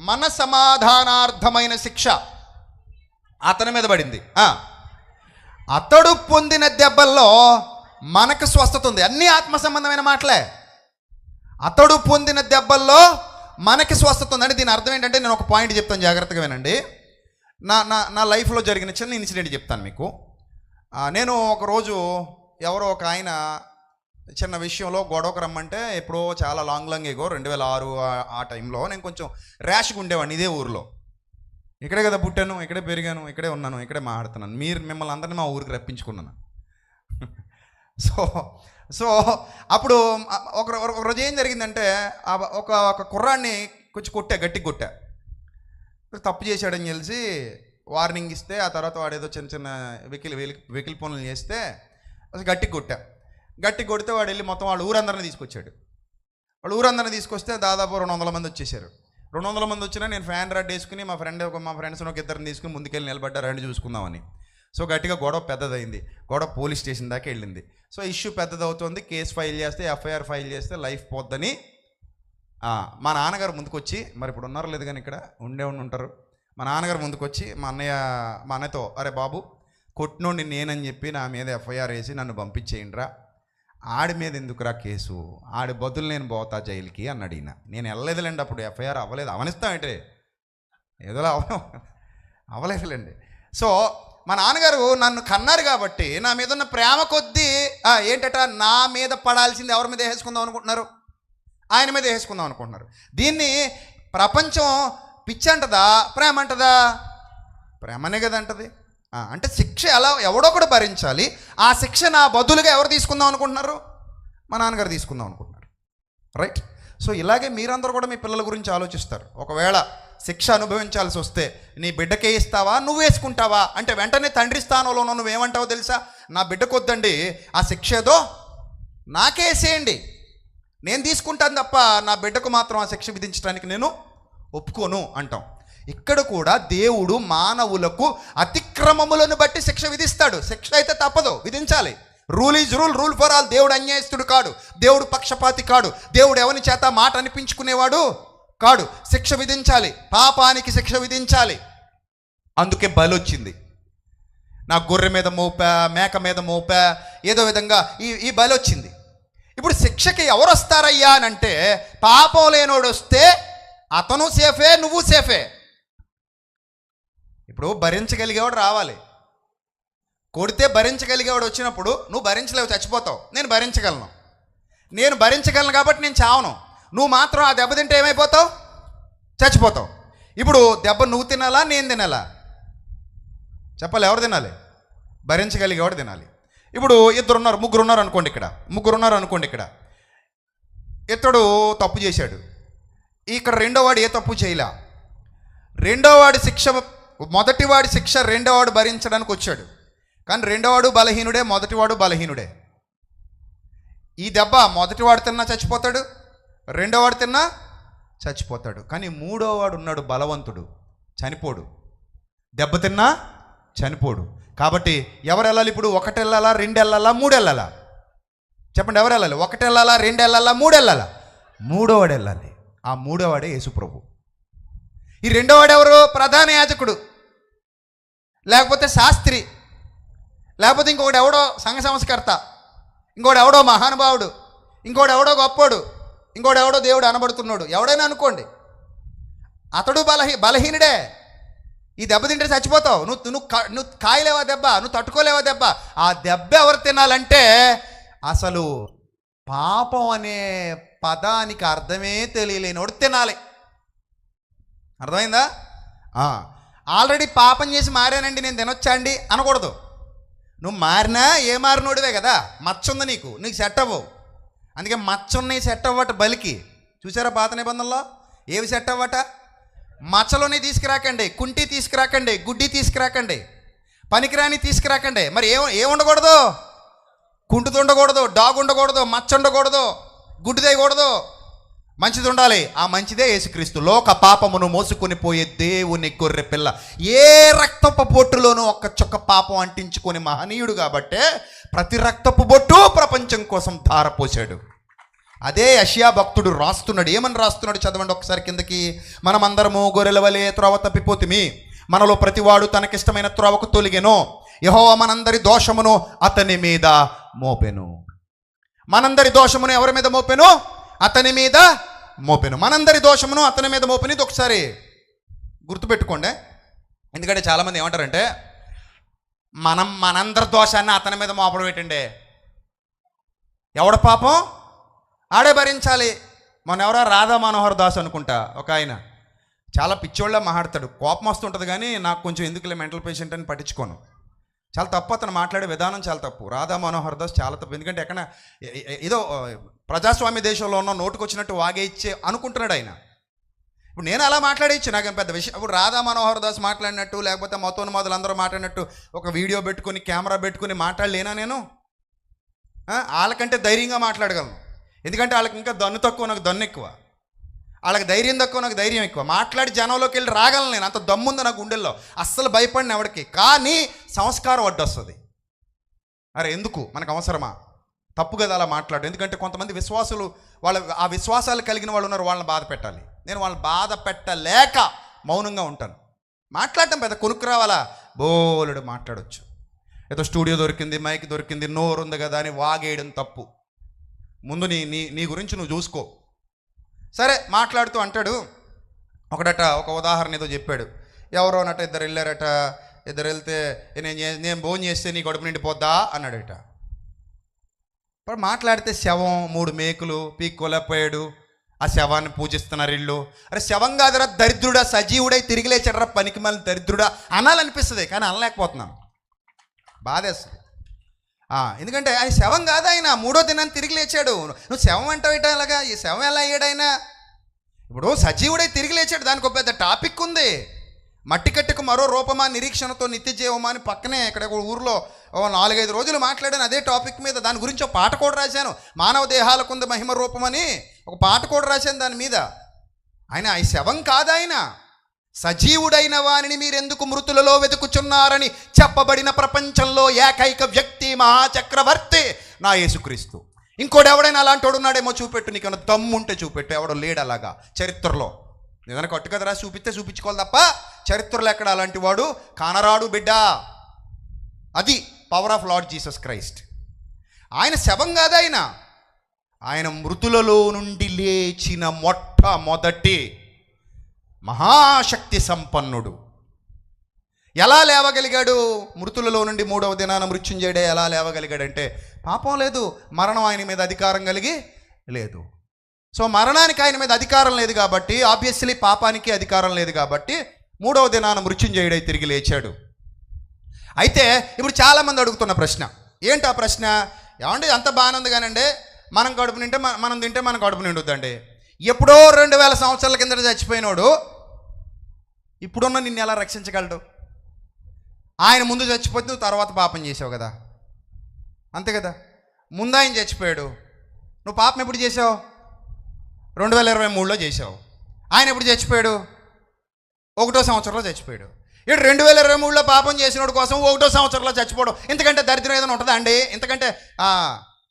మన సమాధానార్థమైన శిక్ష అతని మీద పడింది. అతడు పొందిన దెబ్బల్లో మనకు స్వస్థత ఉంది. అన్నీ ఆత్మ సంబంధమైన మాటలే. అతడు పొందిన దెబ్బల్లో మనకి స్వస్థత ఉంది. అంటే దీని అర్థం ఏంటంటే, నేను ఒక పాయింట్ చెప్తాను, జాగ్రత్తగా వినండి. నా లైఫ్లో జరిగిన చిన్న ఇన్సిడెంట్ చెప్తాను మీకు. నేను ఒకరోజు ఎవరో ఒక ఆయన చిన్న విషయంలో గొడవకు రమ్మంటే, ఎప్పుడో చాలా లాంగ్ ఎగో 2006 ఆ టైంలో నేను కొంచెం ర్యాష్గా ఉండేవాడిని. ఇదే ఊరిలో, ఇక్కడే కదా పుట్టాను, ఇక్కడే పెరిగాను, ఇక్కడే ఉన్నాను, ఇక్కడే మాట్లాడుతున్నాను. మిమ్మల్ని అందరినీ మా ఊరికి రప్పించుకున్నాను. సో అప్పుడు ఒక రోజు ఏం జరిగిందంటే, ఒక కుర్రాన్ని కొంచెం గట్టిగా కొట్టా. తప్పు చేశాడని తెలిసి వార్నింగ్ ఇస్తే, ఆ తర్వాత వాడు ఏదో చిన్న వెకిల్ పనులు చేస్తే అసలు గట్టిగా కొడితే వాడు వెళ్ళి మొత్తం వాళ్ళ ఊరందరినీ తీసుకొచ్చాడు. వాళ్ళు ఊరందరినీ తీసుకొస్తే దాదాపు 200 మంది వచ్చేసారు. 200 మంది వచ్చినా నేను ఫ్యాన్ రాడ్ వేసుకుని మా ఫ్రెండ్స్ని ఒక 2 తీసుకుని ముందుకెళ్ళి నిలబడ్డా, రండి చూసుకుందామని. సో గట్టిగా గొడవ పెద్దదైంది. గొడవ పోలీస్ స్టేషన్ దాకా వెళ్ళింది. సో ఇష్యూ పెద్దదవుతుంది. కేసు ఫైల్ చేస్తే, ఎఫ్ఐఆర్ ఫైల్ చేస్తే లైఫ్ పోద్దని మా నాన్నగారు ముందుకొచ్చి, మరి ఇప్పుడు ఉన్నారో లేదు కానీ ఇక్కడ ఉంటారు, మా నాన్నగారు ముందుకొచ్చి మా అన్నయ్యతో, అరే బాబు, కొట్టినోండి నేనని చెప్పి నా మీద ఎఫ్ఐఆర్ వేసి నన్ను పంపించేయండిరా, ఆడి మీద ఎందుకురా కేసు, ఆడి బదులు నేను పోతా జైలుకి అన్నాడు ఈయన. నేను వెళ్ళలేదులేండి, అప్పుడు ఎఫ్ఐఆర్ అవ్వలేదు. అవనిస్తామంటే ఏదోలా అవను. అవ్వలేదులేండి. సో మా నాన్నగారు నన్ను కన్నారు కాబట్టి నా మీద ఉన్న ప్రేమ కొద్దీ ఏంటట నా మీద పడాల్సింది ఎవరి మీద వేసుకుందాం అనుకుంటున్నారు? ఆయన మీద వేసుకుందాం అనుకుంటున్నారు. దీన్ని ప్రపంచం పిచ్చి అంటదా ప్రేమ అంటదా? ప్రేమనే కదా అంటది. అంటే శిక్ష ఎవడో కూడా భరించాలి. ఆ శిక్ష నా బదులుగా ఎవరు తీసుకుందాం అనుకుంటున్నారు? మా నాన్నగారు తీసుకుందాం అనుకుంటున్నారు. రైట్. సో ఇలాగే మీరందరూ కూడా మీ పిల్లల గురించి ఆలోచిస్తారు. ఒకవేళ శిక్ష అనుభవించాల్సి వస్తే నీ బిడ్డకే ఇస్తావా, నువ్వు వేసుకుంటావా అంటే వెంటనే తండ్రి స్థానంలో నువ్వేమంటావో తెలుసా? నా బిడ్డకొద్దండి, ఆ శిక్ష ఏదో నాకేసేయండి, నేను తీసుకుంటాను తప్ప నా బిడ్డకు మాత్రం ఆ శిక్ష విధించడానికి నేను ఒప్పుకోను అంటాం. ఇక్కడ కూడా దేవుడు మానవులకు అతిక్రమములను బట్టి శిక్ష విధిస్తాడు. శిక్ష అయితే తప్పదు, విధించాలి. Rule is rule, rule for all. దేవుడు అన్యాయస్తుడు కాడు, దేవుడు పక్షపాతి కాడు, దేవుడు ఎవరి చేత మాట అనిపించుకునేవాడు కాడు. శిక్ష విధించాలి, పాపానికి శిక్ష విధించాలి. అందుకే బలి వచ్చింది. నా గొర్రె మీద మోపా, మేక మీద మోపా, ఏదో విధంగా ఈ బలి వచ్చింది. ఇప్పుడు శిక్షకి ఎవరు వస్తారయ్యా అని అంటే, పాపం లేనోడు వస్తే అతను సేఫే, నువ్వు సేఫే. ఇప్పుడు భరించగలిగేవాడు రావాలి. కొడితే భరించగలిగేవాడు వచ్చినప్పుడు నువ్వు భరించలేవు, చచ్చిపోతావు. నేను భరించగలను కాబట్టి నేను చావను. నువ్వు మాత్రం ఆ దెబ్బ తింటే ఏమైపోతావు? చచ్చిపోతావు. ఇప్పుడు దెబ్బ నువ్వు తినాలా, నేను తినాలా? చెప్పాలి, ఎవరు తినాలి? భరించగలిగేవాడు తినాలి. ఇప్పుడు ముగ్గురు ఉన్నారు అనుకోండి. ఇక్కడ ఇతడు తప్పు చేశాడు, ఇక్కడ రెండోవాడు ఏ తప్పు చేయలే. రెండోవాడి శిక్ష, మొదటివాడి శిక్ష రెండోవాడు భరించడానికి వచ్చాడు. కానీ రెండోవాడు బలహీనుడే, మొదటివాడు బలహీనుడే. ఈ దెబ్బ మొదటివాడు తిన్నా చచ్చిపోతాడు, రెండోవాడు తిన్నా చచ్చిపోతాడు. కానీ మూడోవాడు ఉన్నాడు బలవంతుడు, చనిపోడు. దెబ్బ తిన్నా చనిపోడు. కాబట్టి ఎవరు వెళ్ళాలి ఇప్పుడు? 1 వెళ్ళాలా, 2 వెళ్ళాలా, 3 వెళ్ళాలా? చెప్పండి, ఎవరు వెళ్ళాలి? 1 వెళ్ళాలా, 2 వెళ్ళాలా, 3 వెళ్ళాలా? మూడోవాడు వెళ్ళాలి. ఆ మూడోవాడే యేసుప్రభు. ఈ రెండోవాడు ఎవరు? ప్రధాన యాజకుడు, లేకపోతే శాస్త్రి, లేకపోతే ఇంకొకటి ఎవడో సంఘ సంస్కర్త, ఇంకోటి ఎవడో మహానుభావుడు, ఇంకోటి ఎవడో గొప్పోడు, ఇంకోటి ఎవడో దేవుడు అనబడుతున్నాడు. ఎవడైనా అనుకోండి, అతడు బలహీనుడే. ఈ దెబ్బ తింటే చచ్చిపోతావు. నువ్వు కాయలేవా దెబ్బ, నువ్వు తట్టుకోలేవా దెబ్బ. ఆ దెబ్బ ఎవరు తినాలంటే, అసలు పాపం అనే పదానికి అర్థమే తెలియలేనోడు తినాలి. అర్థమైందా? ఆల్రెడీ పాపం చేసి మారానండి, నేను తినొచ్చా అండి అనకూడదు. నువ్వు మారినా ఏ మారినోడివే కదా, మచ్చ ఉంది నీకు సెట్ అవ్వవు. అందుకే మచ్చ ఉన్నాయి సెట్ అవ్వట బలికి. చూసారా పాత నిబంధనలో ఏవి సెట్ అవ్వట? మచ్చలోనే తీసుకురాకండి, కుంటి తీసుకురాకండి, గుడ్డి తీసుకురాకండి, పనికిరాని తీసుకురాకండి. మరి ఏ ఉండకూడదు? కుంటుతో ఉండకూడదు, డాగ్ ఉండకూడదు, మచ్చ ఉండకూడదు, గుడ్డిదేయకూడదు, మంచిది ఉండాలి. ఆ మంచిదే యేసుక్రీస్తు. లోక పాపమును మోసుకొని పోయే దేవుని గొర్రె పిల్ల. ఏ రక్తపు బొట్టులోనూ ఒక్క చుక్క పాపం అంటించుకొని మహనీయుడు కాబట్టే ప్రతి రక్తపు బొట్టు ప్రపంచం కోసం ధారపోసాడు. అదే యెషయా భక్తుడు రాస్తున్నాడు. ఏమని రాస్తున్నాడు చదవండి ఒకసారి కిందకి. మనమందరము గొర్రెల వలె త్రోవ తప్పిపోతిమి, మనలో ప్రతివాడు తనకిష్టమైన త్రోవకు తొలిగెను, యెహోవా మనందరి దోషమును అతని మీద మోపెను. మనందరి దోషమును ఎవరి మీద మోపెను? అతని మీద మోపెను. మనందరి దోషమును అతని మీద మోపెను. ఇది ఒకసారి గుర్తుపెట్టుకోండి. ఎందుకంటే చాలామంది ఏమంటారంటే, మనందరి దోషాన్ని అతని మీద మోపడం ఏంటండి? ఎవడ పాపం ఆడే భరించాలి. మొన్న ఎవరో రాధా మనోహర్ దాస్ అనుకుంటా, ఒక ఆయన చాలా పిచ్చోళ్ళ మాట్లాడతాడు. కోపం వస్తుంటుంది కానీ నాకు కొంచెం ఎందుకులే, మెంటల్ పేషెంట్ అని పట్టించుకోను. చాలా తప్పు, అతను మాట్లాడే విధానం చాలా తప్పు. రాధా మనోహర్ దాస్ చాలా తప్పు. ఎందుకంటే ఎక్కడ ఏదో ప్రజాస్వామ్య దేశంలో ఉన్న నోటుకు వచ్చినట్టు వాగేయిచ్చే అనుకుంటున్నాడు ఆయన. ఇప్పుడు నేను అలా మాట్లాడేయచ్చు, నాకేం పెద్ద విషయం. ఇప్పుడు రాధా మనోహర్ దాస్ మాట్లాడినట్టు, లేకపోతే మతోన్మాదులు అందరూ మాట్లాడినట్టు ఒక వీడియో పెట్టుకుని కెమెరా పెట్టుకుని మాట్లాడలేనా నేను? వాళ్ళకంటే ధైర్యంగా మాట్లాడగలను. ఎందుకంటే వాళ్ళకి ఇంకా దన్ను తక్కువ, నాకు దన్ను ఎక్కువ. వాళ్ళకి ధైర్యం తక్కువ, నాకు ధైర్యం ఎక్కువ. మాట్లాడి జనంలోకి వెళ్ళి రాగలను నేను, అంత దమ్ముంది నాకు గుండెల్లో. అస్సలు భయపడిన ఎవరికి. కానీ సంస్కారం అడ్డొస్తుంది. అరే ఎందుకు, మనకు అవసరమా? తప్పు కదా అలా మాట్లాడు. ఎందుకంటే కొంతమంది విశ్వాసులు, ఆ విశ్వాసాలు కలిగిన వాళ్ళు ఉన్నారు, వాళ్ళని బాధ పెట్టాలి. నేను వాళ్ళని బాధ పెట్టలేక మౌనంగా ఉంటాను. మాట్లాడటం పెద్ద కొనుక్కు రావాలా? బోలుడు మాట్లాడవచ్చు. ఏదో స్టూడియో దొరికింది, మైక్ దొరికింది, నోరు ఉంది కదా అని వాగేయడం తప్పు. ముందు నీ గురించి నువ్వు చూసుకో. సరే మాట్లాడుతూ అంటాడు ఒకడట, ఒక ఉదాహరణ ఏదో చెప్పాడు. ఎవరోనట ఇద్దరు వెళ్ళారట. ఇద్దరు వెళ్తే నేను భోజనం చేస్తే నీ కడుపు నిండిపోద్దా అన్నాడట. ఇప్పుడు మాట్లాడితే శవం 3 మేకులు పీక్కోలేకపోయాడు. ఆ శవాన్ని పూజిస్తున్నారు ఇల్లు. అరే శవం కాదురా దరిద్రుడా, సజీవుడై తిరిగి లేచాడరా పనికి మళ్ళీ దరిద్రుడా అనాలనిపిస్తుంది, కానీ అనలేకపోతున్నాను. బాధేస్తుంది. ఎందుకంటే ఆయన శవం కాదు, ఆయన 3వ దినాన్ని తిరిగి లేచాడు. నువ్వు శవం అంటావు అలాగా? ఈ శవం ఎలా అయ్యాడు ఆయన? ఇప్పుడు సజీవుడై తిరిగి లేచాడు, దానికి ఒక పెద్ద టాపిక్ ఉంది. మట్టి కట్టుకు మరో రూపమా, నిరీక్షణతో నిత్య జీవమా అని పక్కనే ఇక్కడ ఊర్లో 4-5 రోజులు మాట్లాడాను అదే టాపిక్ మీద. దాని గురించి ఒక పాట కూడా రాశాను, మానవ దేహాలకు ఉంది మహిమ రూపమని ఒక పాట కూడా రాశాను దాని మీద. ఆయన ఈ శవం కాదు, ఆయన సజీవుడైన వానిని మీరెందుకు మృతులలో వెతుకుచున్నారని చెప్పబడిన ప్రపంచంలో ఏకైక వ్యక్తి మహాచక్రవర్తి నా యేసుక్రీస్తు. ఇంకోటి ఎవడైనా అలాంటి వాడు ఉన్నాడేమో చూపెట్టు, నీకన్నా దమ్ముంటే చూపెట్టు. ఎవడో లేడు అలాగా చరిత్రలో. ఏదైనా కట్టు కదరా చూపిస్తే చూపించుకోవాలి తప్ప చరిత్రలో ఎక్కడ అలాంటి వాడు కానరాడు బిడ్డ. అది power of lord Jesus Christ. ఆయన శవం కాదు, ఆయన మృతులలో నుండి లేచిన మొట్టమొదటి మహాశక్తి సంపన్నుడు. ఎలా లేవగలిగాడు? మృతులలో నుండి 3వ దినాన మృత్యుంజయుడే ఎలా లేవగలిగాడంటే పాపం లేదు, మరణం ఆయన మీద అధికారం కలిగి లేదు. సో మరణానికి ఆయన మీద అధికారం లేదు కాబట్టి, ఆబ్వియస్లీ పాపానికి అధికారం లేదు కాబట్టి 3వ దినాన మృత్యుంజయుడై తిరిగి లేచాడు. అయితే ఇప్పుడు చాలామంది అడుగుతున్న ప్రశ్న ఏంటి? ఆ ప్రశ్న ఏమండి అంత బాగానే ఉంది కానండి, మనం కడుపు నింటే మనం తింటే మన కడుపు నిండుద్దండి. ఎప్పుడో 2000 సంవత్సరాల కింద చచ్చిపోయినోడు ఇప్పుడున్న నిన్ను ఎలా రక్షించగలడు? ఆయన ముందు చచ్చిపోతే నువ్వు తర్వాత పాపం చేసావు కదా, అంతే కదా. ముందు ఆయన చచ్చిపోయాడు, నువ్వు పాపం ఎప్పుడు చేసావు? 2023లో చేసావు. ఆయన ఎప్పుడు చచ్చిపోయాడు? 1వ సంవత్సరంలో చచ్చిపోయాడు. ఇటు 2023లో పాపం చేసినోడు కోసం 1వ సంవత్సరంలో చచ్చిపోవడం ఇంతకంటే దరిద్రం ఏదైనా ఉంటుందా అండి? ఇంతకంటే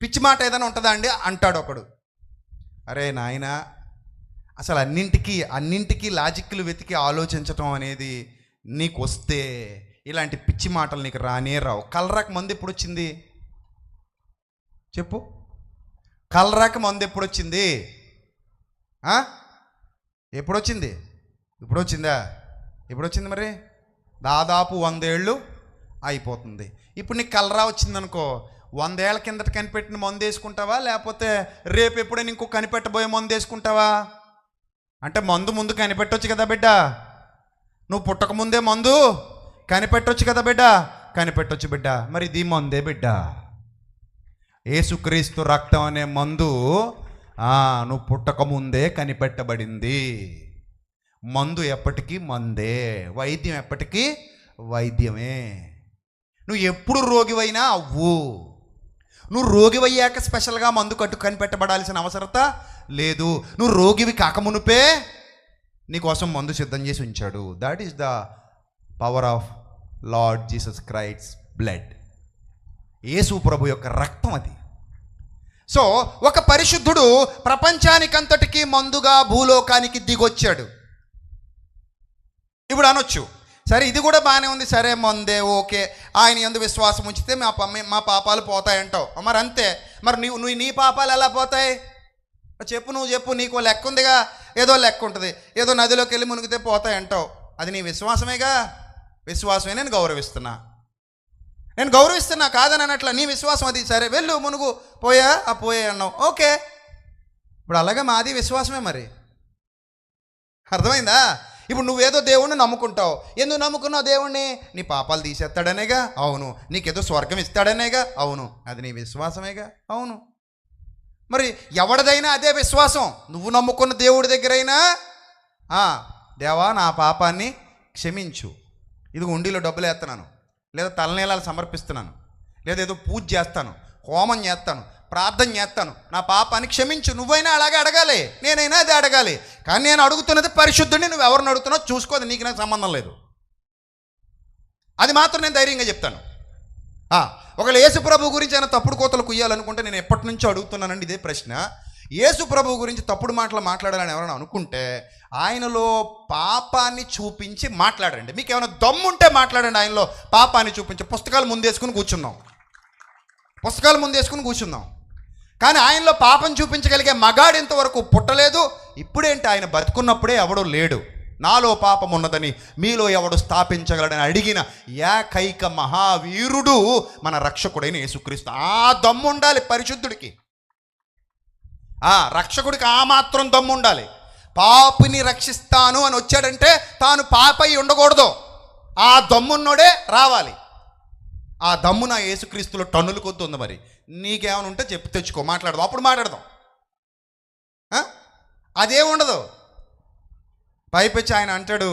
పిచ్చి మాట ఏదైనా ఉంటుందా అండి అంటాడు ఒకడు. అరే నాయనా, అసలు అన్నింటికీ లాజిక్లు వెతికి ఆలోచించటం అనేది నీకు వస్తే ఇలాంటి పిచ్చి మాటలు నీకు రానే రావు. కలరాక మందు ఎప్పుడు వచ్చింది చెప్పు? కలరాక మందు ఎప్పుడు వచ్చింది? ఎప్పుడు వచ్చింది? ఇప్పుడు వచ్చిందా? ఎప్పుడు వచ్చింది మరి? దాదాపు 100 ఏళ్ళు అయిపోతుంది. ఇప్పుడు నీకు కలరా వచ్చిందనుకో, 100 ఏళ్ల కిందట కనిపెట్టిన మందు వేసుకుంటావా, లేకపోతే రేపు ఎప్పుడైనా ఇంకో కనిపెట్టబోయే మందు వేసుకుంటావా? అంటే మందు ముందు కనిపెట్టవచ్చు కదా బిడ్డ. నువ్వు పుట్టక ముందే మందు కనిపెట్టవచ్చు కదా బిడ్డ. కనిపెట్టవచ్చు బిడ్డ. మరి ఇది మందే బిడ్డ. యేసుక్రీస్తు రక్తం అనే మందు నువ్వు పుట్టక ముందే కనిపెట్టబడింది. మందు ఎప్పటికీ మందే, వైద్యం ఎప్పటికీ వైద్యమే. నువ్వు ఎప్పుడు రోగివైనా అవ్వు. నువ్వు రోగివయ్యాక స్పెషల్గా మందు కనిపెట్టబడాల్సిన అవసరత లేదు. నువ్వు రోగివి కాకమునుపే నీకోసం మందు సిద్ధం చేసి ఉంచాడు. That is the power of lord Jesus Christ blood. Yesu ప్రభు యొక్క రక్తం అది. సో ఒక పరిశుద్ధుడు ప్రపంచానికంతటికీ మందుగా భూలోకానికి దిగొచ్చాడు. ఇప్పుడు అనొచ్చు, సరే ఇది కూడా బాగానే ఉంది, సరే మందే ఓకే, ఆయన యందు విశ్వాసం ఉంచితే మా పాపాలు పోతాయంటావు. మరి అంతే. మరి నువ్వు నీ పాపాలు ఎలా పోతాయి చెప్పు? నువ్వు చెప్పు. నీకు లెక్క ఉందిగా, ఏదో లెక్క ఉంటుంది. ఏదో నదిలోకి వెళ్ళి మునిగితే పోతాయి అంటావు. అది నీ విశ్వాసమేగా. విశ్వాసమే నేను గౌరవిస్తున్నా కాదని అనట్లా. నీ విశ్వాసం అది. సరే వెళ్ళు, మునుగు, పోయా అన్నావు, ఓకే. ఇప్పుడు అలాగే మాది విశ్వాసమే. మరి అర్థమైందా? ఇప్పుడు నువ్వేదో దేవుణ్ణి నమ్ముకుంటావు. ఎందుకు నమ్ముకున్నావు దేవుణ్ణి? నీ పాపాలు తీసేస్తాడనేగా. అవును. నీకేదో స్వర్గం ఇస్తాడనేగా. అవును. అది నీ విశ్వాసమేగా. అవును. మరి ఎవరిదైనా అదే విశ్వాసం. నువ్వు నమ్ముకున్న దేవుడి దగ్గరైనా దేవా నా పాపాన్ని క్షమించు, ఇది ఉండిలో డబ్బులు వేస్తున్నాను, లేదా తలనీలాలు సమర్పిస్తున్నాను, లేదా ఏదో పూజ చేస్తాను, హోమం చేస్తాను, ప్రార్థన చేస్తాను, నా పాపాన్ని క్షమించు. నువ్వైనా అలాగే అడగాలి, నేనైనా అదే అడగాలి. కానీ నేను అడుగుతున్నది పరిశుద్ధుడిని. నువ్వు ఎవరిని అడుగుతున్నావు చూసుకోదు, నీకు నాకు సంబంధం లేదు. అది మాత్రం నేను ధైర్యంగా చెప్తాను. ఒకవేళ యేసు ప్రభు గురించి ఆయన తప్పుడు కోతలు కుయ్యాలనుకుంటే నేను ఎప్పటి నుంచో అడుగుతున్నానండి ఇదే ప్రశ్న. యేసు ప్రభు గురించి తప్పుడు మాటలు మాట్లాడాలని ఎవరైనా అనుకుంటే ఆయనలో పాపాన్ని చూపించి మాట్లాడండి. మీకు ఏమైనా దమ్ముంటే మాట్లాడండి. ఆయనలో పాపాన్ని చూపించి పుస్తకాలు ముందేసుకుని కూర్చుందాం. కానీ ఆయనలో పాపం చూపించగలిగే మగాడు ఇంతవరకు పుట్టలేదు. ఇప్పుడేంటి, ఆయన బతుకున్నప్పుడే ఎవడో లేడు. నాలో పాపం ఉన్నదని మీలో ఎవడు స్థాపించగలడని అడిగిన ఏకైక మహావీరుడు మన రక్షకుడైన యేసుక్రీస్తు. ఆ దమ్ము ఉండాలి పరిశుద్ధుడికి, రక్షకుడికి ఆ మాత్రం దమ్ము ఉండాలి. పాపిని రక్షిస్తాను అని వచ్చాడంటే తాను పాపై ఉండకూడదు, ఆ దమ్మున్నోడే రావాలి. ఆ దమ్ము నా యేసుక్రీస్తులో టన్నుల కొద్ది ఉంది. మరి నీకేమైనా ఉంటే చెప్పి తెచ్చుకో, మాట్లాడదాం, అప్పుడు మాట్లాడదాం. అదేముండదు. పైపెచ్చి ఆయన అంటాడు,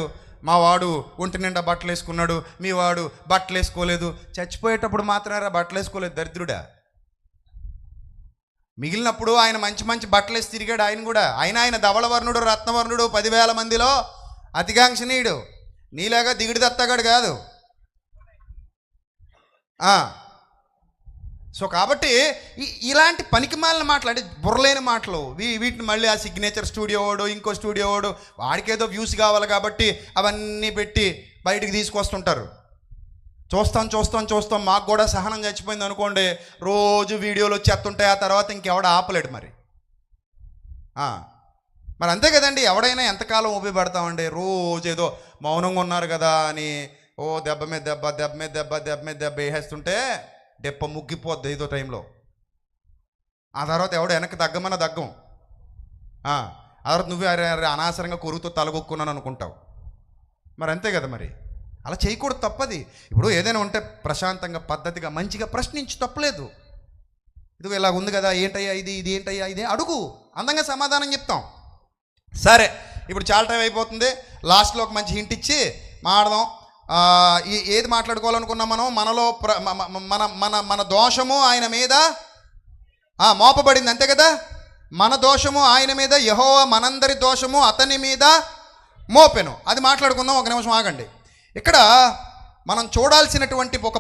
మా వాడు ఒంటి నిండా బట్టలు వేసుకున్నాడు, మీ వాడు బట్టలు వేసుకోలేదు. చచ్చిపోయేటప్పుడు మాత్రమే బట్టలు వేసుకోలేదు దరిద్రుడా. మిగిలినప్పుడు ఆయన మంచి మంచి బట్టలు వేసి తిరిగాడు. ఆయన కూడా ఆయన ధవళవర్ణుడు, రత్నవర్ణుడు, 10,000 మందిలో అతికాంక్షణీయుడు. నీలాగా దిగుడు దత్తగాడు కాదు. సో కాబట్టి ఇలాంటి పనికిమాలిన మాట్లాడి బుర్రలేని మాటలు వీటిని మళ్ళీ ఆ సిగ్నేచర్ స్టూడియో వాడు, ఇంకో స్టూడియో వాడు, వాడికేదో వ్యూస్ కావాలి కాబట్టి అవన్నీ పెట్టి బయటికి తీసుకొస్తుంటారు. చూస్తాం మాకు కూడా సహనం చచ్చిపోయింది అనుకోండి, రోజు వీడియోలు వచ్చేస్తుంటాయి. ఆ తర్వాత ఇంకెవడ ఆపలేడు. మరి అంతే కదండి. ఎవడైనా ఎంతకాలం ఉపయోగపడతామండి? రోజు ఏదో మౌనంగా ఉన్నారు కదా అని దెబ్బ మీద దెబ్బ వేసేస్తుంటే దెబ్బ ముగ్గిపోద్ది ఏదో టైంలో. ఆ తర్వాత ఎవడో వెనక్కి దగ్గమన్న దగ్గం. ఆ తర్వాత నువ్వే అనవసరంగా కొరుకుతో తలగొక్కున్నాను అనుకుంటావు. మరి అంతే కదా. మరి అలా చేయకూడదు, తప్పది. ఇప్పుడు ఏదైనా ఉంటే ప్రశాంతంగా పద్ధతిగా మంచిగా ప్రశ్నించి తప్పలేదు. ఇది ఇలా ఉంది కదా, ఏంటయ్యా ఇది ఏంటయ్యా ఇదే అడుగు, అందంగా సమాధానం చెప్తాం. సరే, ఇప్పుడు చాలా టైం అయిపోతుంది. లాస్ట్లో ఒక మంచి హింట్ ఇచ్చి మాట్లాడదాం. ఏది మాట్లాడుకోవాలనుకున్నాం మనం? మనలో మన దోషము ఆయన మీద మోపబడింది, అంతే కదా. మన దోషము ఆయన మీద, యెహోవా మనందరి దోషము అతని మీద మోపెను. అది మాట్లాడుకుందాం. ఒక నిమిషం ఆగండి. ఇక్కడ మనం చూడాల్సినటువంటి ఒక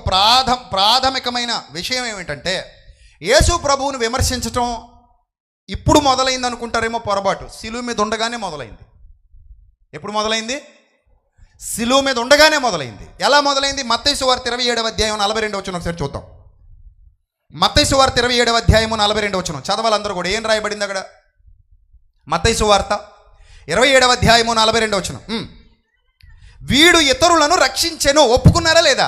ప్రాథమికమైన విషయం ఏమిటంటే, యేసు ప్రభువును విమర్శించటం ఇప్పుడు మొదలైంది అనుకుంటారేమో, పొరపాటు. సిలువ మీద ఉండగానే మొదలైంది. ఎప్పుడు మొదలైంది? సిలువ మీద ఉండగానే మొదలైంది. ఎలా మొదలైంది? మత్తయి సువార్త 27వ అధ్యాయం 42వ వచనం ఒకసారి చూద్దాం. మత్తయి సువార్త 27వ అధ్యాయం 42వ వచనం చదవాలందరూ కూడా. ఏం రాయబడింది అక్కడ? మత్తయి సువార్త 27వ అధ్యాయం 42వ వచనం. వీడు ఇతరులను రక్షించెను. ఒప్పుకున్నారా లేదా?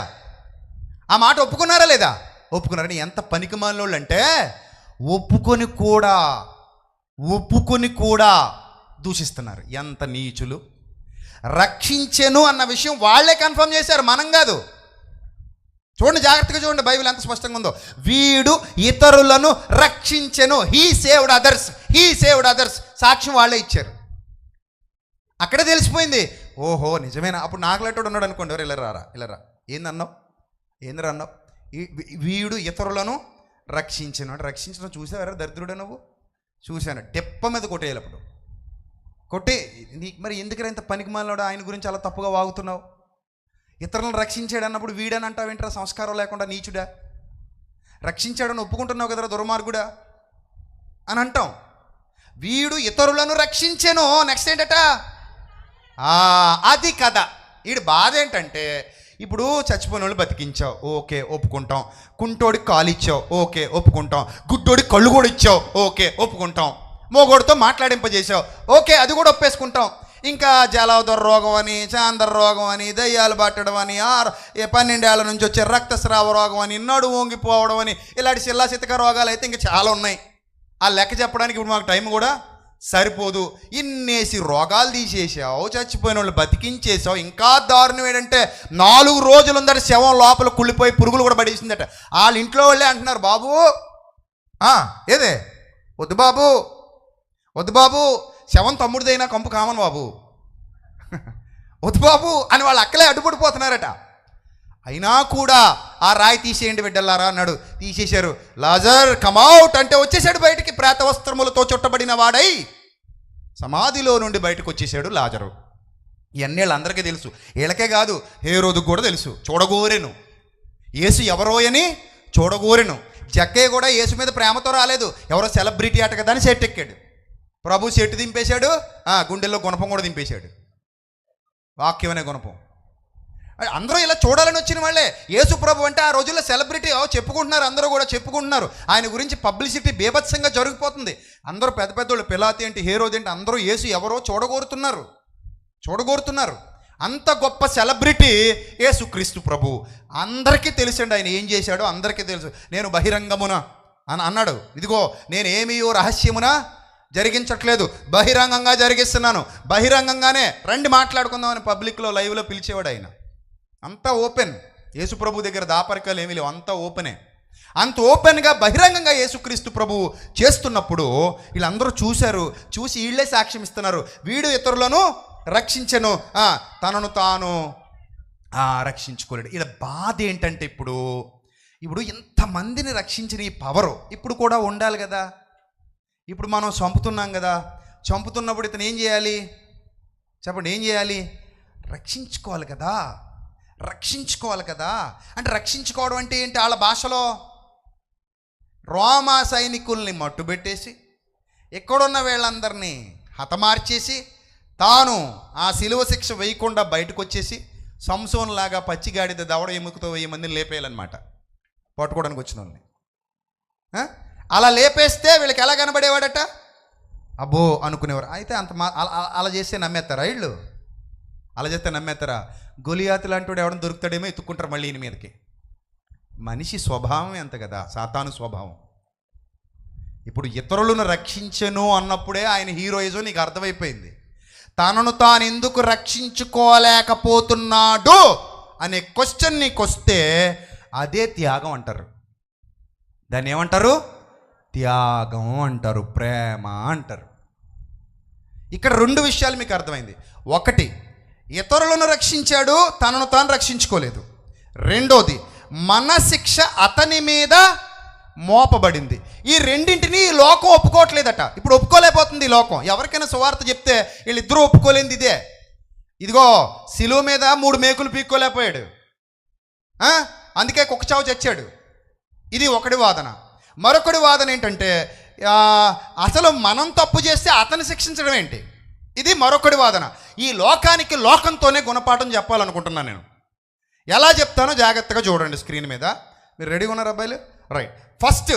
ఆ మాట ఒప్పుకున్నారా లేదా? ఒప్పుకున్నారని. ఎంత పనికిమాలినోళ్ళు అంటే ఒప్పుకొని కూడా దూషిస్తున్నారు. ఎంత నీచులు! రక్షించెను అన్న విషయం వాళ్ళే కన్ఫర్మ్ చేశారు, మనం కాదు. చూడండి, జాగ్రత్తగా చూడండి, బైబిల్ ఎంత స్పష్టంగా ఉందో. వీడు ఇతరులను రక్షించెను. He saved others. సాక్ష్యం వాళ్ళే ఇచ్చారు. అక్కడే తెలిసిపోయింది, ఓహో నిజమేనా. అప్పుడు నాకులాంటి ఉన్నాడు అనుకోండి, ఎవరు ఇలా ఏందన్నావు, ఏందిరా అన్నావు. వీడు ఇతరులను రక్షించను అంటే రక్షించడం చూసావరా దరిద్రుడే నువ్వు? చూశాను. టెప్ప మీద కొట్టేయాలి. అప్పుడు కొట్టే మరి ఎందుకు ఇంత పనికిమాలినాడు ఆయన గురించి అలా తప్పుగా వాగుతున్నావు? ఇతరులను రక్షించాడు అన్నప్పుడు వీడని అంటావు ఏంట్రా? సంస్కారం లేకుండా నీచుడా. రక్షించాడని ఒప్పుకుంటున్నావు కదరా దుర్మార్గుడా అని అంటాం. వీడు ఇతరులను రక్షించెను. నెక్స్ట్ ఏంటట? అది కథ. వీడి బాధ ఏంటంటే, ఇప్పుడు చచ్చిపోయిన వాళ్ళు బతికించావు, ఓకే ఒప్పుకుంటాం. కుంటోడికి కాలు ఇచ్చావు, ఓకే ఒప్పుకుంటాం. గుడ్డోడికి కళ్ళు కూడా ఇచ్చావు, ఓకే ఒప్పుకుంటాం. మోగోడితో మాట్లాడింపజేసావు, ఓకే అది కూడా ఒప్పేసుకుంటాం. ఇంకా జలవదర రోగం అని, చాందర రోగం అని, దయ్యాలు పట్టడం అని, 12 ఏళ్ల నుంచి వచ్చే రక్తస్రావ రోగం అని, నడు వంగిపోవడం అని, ఇలాంటి శిల్లాశితక రోగాలు అయితే ఇంకా చాలా ఉన్నాయి. ఆ లెక్క చెప్పడానికి ఇప్పుడు మాకు టైం కూడా సరిపోదు. ఇన్నేసి రోగాలు తీసేసావు, చచ్చిపోయిన వాళ్ళు బతికించేసావు. ఇంకా దారుణం ఏంటంటే 4 రోజులు ఉందట శవం లోపల కుళ్ళిపోయి పురుగులు కూడా పడేసిందట. వాళ్ళ ఇంట్లో వాళ్ళే అంటున్నారు, బాబు ఏదే వద్దు బాబు శవం తమ్ముడిదైనా కంపు కామన్ బాబు, వద్దు బాబు అని వాళ్ళ అక్కలే అడ్డుపడిపోతున్నారట. అయినా కూడా ఆ రాయి తీసేయండి బిడ్డలారా అన్నాడు. తీసేశారు. లాజర్ కమౌట్ అంటే వచ్చేసాడు బయటికి. ప్రేత వస్త్రములతో చుట్టబడిన వాడై సమాధిలో నుండి బయటకు వచ్చేసాడు లాజరు. ఇవన్నీ అందరికీ తెలుసు. వీళ్ళకే కాదు, హేరోదుకు కూడా తెలుసు. చూడగోరెను యేసు ఎవరో అని, చూడగోరెను. జక్కే కూడా యేసు మీద ప్రేమతో రాలేదు, ఎవరో సెలబ్రిటీ అట కదా అని సెట్ ఎక్కాడు. ప్రభు చెట్టు దింపేశాడు, గుండెల్లో గుణపం కూడా దింపేశాడు. వాక్యం అనే గుణపం. అందరూ ఇలా చూడాలని వచ్చిన వాళ్ళే. యేసు ప్రభు అంటే ఆ రోజుల్లో సెలబ్రిటీ చెప్పుకుంటున్నారు, అందరూ కూడా చెప్పుకుంటున్నారు. ఆయన గురించి పబ్లిసిటీ బీభత్సంగా జరిగిపోతుంది. అందరూ పెద్ద పెద్దోళ్ళు, పిలాతి ఏంటి, హేరోది ఏంటి, అందరూ యేసు ఎవరో చూడగోరుతున్నారు. చూడగోరుతున్నారు. అంత గొప్ప సెలబ్రిటీ యేసుక్రీస్తు ప్రభు. అందరికీ తెలుసండి ఆయన ఏం చేశాడో, అందరికీ తెలుసు. నేను బహిరంగమున అని అన్నాడు. ఇదిగో నేను ఏమీ రహస్యమున జరిగించట్లేదు, బహిరంగంగా జరిగిస్తున్నాను. బహిరంగంగానే రండి మాట్లాడుకుందామని పబ్లిక్లో లైవ్లో పిలిచేవాడు ఆయన. అంతా ఓపెన్. యేసు ప్రభు దగ్గర దాపరికాలు ఏమీ లేవు, అంతా ఓపెనే. అంత ఓపెన్గా బహిరంగంగా యేసుక్రీస్తు ప్రభు చేస్తున్నప్పుడు వీళ్ళందరూ చూశారు. చూసి వీళ్ళే సాక్ష్యం ఇస్తున్నారు. వీడు ఇతరులను రక్షించను, తనను తాను రక్షించుకోలేడు. ఇలా బాధ ఏంటంటే ఇప్పుడు ఇంతమందిని రక్షించిన ఈ పవరు ఇప్పుడు కూడా ఉండాలి కదా. ఇప్పుడు మనం చంపుతున్నాం కదా, చంపుతున్నప్పుడు ఇతను ఏం చేయాలి చెప్పండి? ఏం చేయాలి? రక్షించుకోవాలి కదా. అంటే రక్షించుకోవడం అంటే ఏంటి? వాళ్ళ భాషలో రోమా సైనికుల్ని మట్టుబెట్టేసి ఎక్కడున్న వీళ్ళందరినీ హతమార్చేసి తాను ఆ శిలువ శిక్ష వేయకుండా బయటకు వచ్చేసి సంసోన్ లాగా పచ్చిగాడిద దవడ ఎముకతో 1000 మందిని లేపేయాలన్నమాట, పట్టుకోవడానికి వచ్చిన వాళ్ళని. అలా లేపేస్తే వీళ్ళకి ఎలా కనబడేవాడట? అబ్బో అనుకునేవారు. అయితే అలా చేస్తే నమ్మేస్తారా వీళ్ళు? అలా చేస్తే నమ్మేస్తారా? గొలియాతు లాంటి వాడు ఎవడన్నా దొరుకుతాడేమో ఎత్తుక్కుంటారు మళ్ళీ ఈయన మీదకి. మనిషి స్వభావం ఎంత కదా, సాతాను స్వభావం. ఇప్పుడు ఇతరులను రక్షించను అన్నప్పుడే ఆయన హీరోయిజం నీకు అర్థమైపోయింది. తనను తాను ఎందుకు రక్షించుకోలేకపోతున్నాడు అనే క్వశ్చన్ నీకు వస్తే అదే త్యాగం అంటారు. దాన్ని ఏమంటారు? త్యాగం అంటారు, ప్రేమ అంటారు. ఇక్కడ 2 విషయాలు మీకు అర్థమైంది. ఒకటి, ఇతరులను రక్షించాడు, తనను తాను రక్షించుకోలేదు. రెండోది, మన శిక్ష అతని మీద మోపబడింది. ఈ రెండింటిని ఈ లోకం ఒప్పుకోవట్లేదట. ఇప్పుడు ఒప్పుకోలేకపోతుంది ఈ లోకం. ఎవరికైనా సువార్త చెప్తే వీళ్ళిద్దరూ ఒప్పుకోలేంది ఇదే. ఇదిగో శిలువ మీద 3 మేకులు పీక్కోలేకపోయాడు, అందుకే కుక్కచావు చచ్చాడు. ఇది ఒకటి వాదన. మరొకటి వాదన ఏంటంటే అసలు మనం తప్పు చేస్తే అతన్ని శిక్షించడం ఏంటి? ఇది మరొకటి వాదన. ఈ లోకానికి లోకంతోనే గుణపాఠం చెప్పాలనుకుంటున్నాను నేను. ఎలా చెప్తానో జాగ్రత్తగా చూడండి స్క్రీన్ మీద. మీరు రెడీగా ఉన్నారు అబ్బాయిలు? రైట్. ఫస్ట్,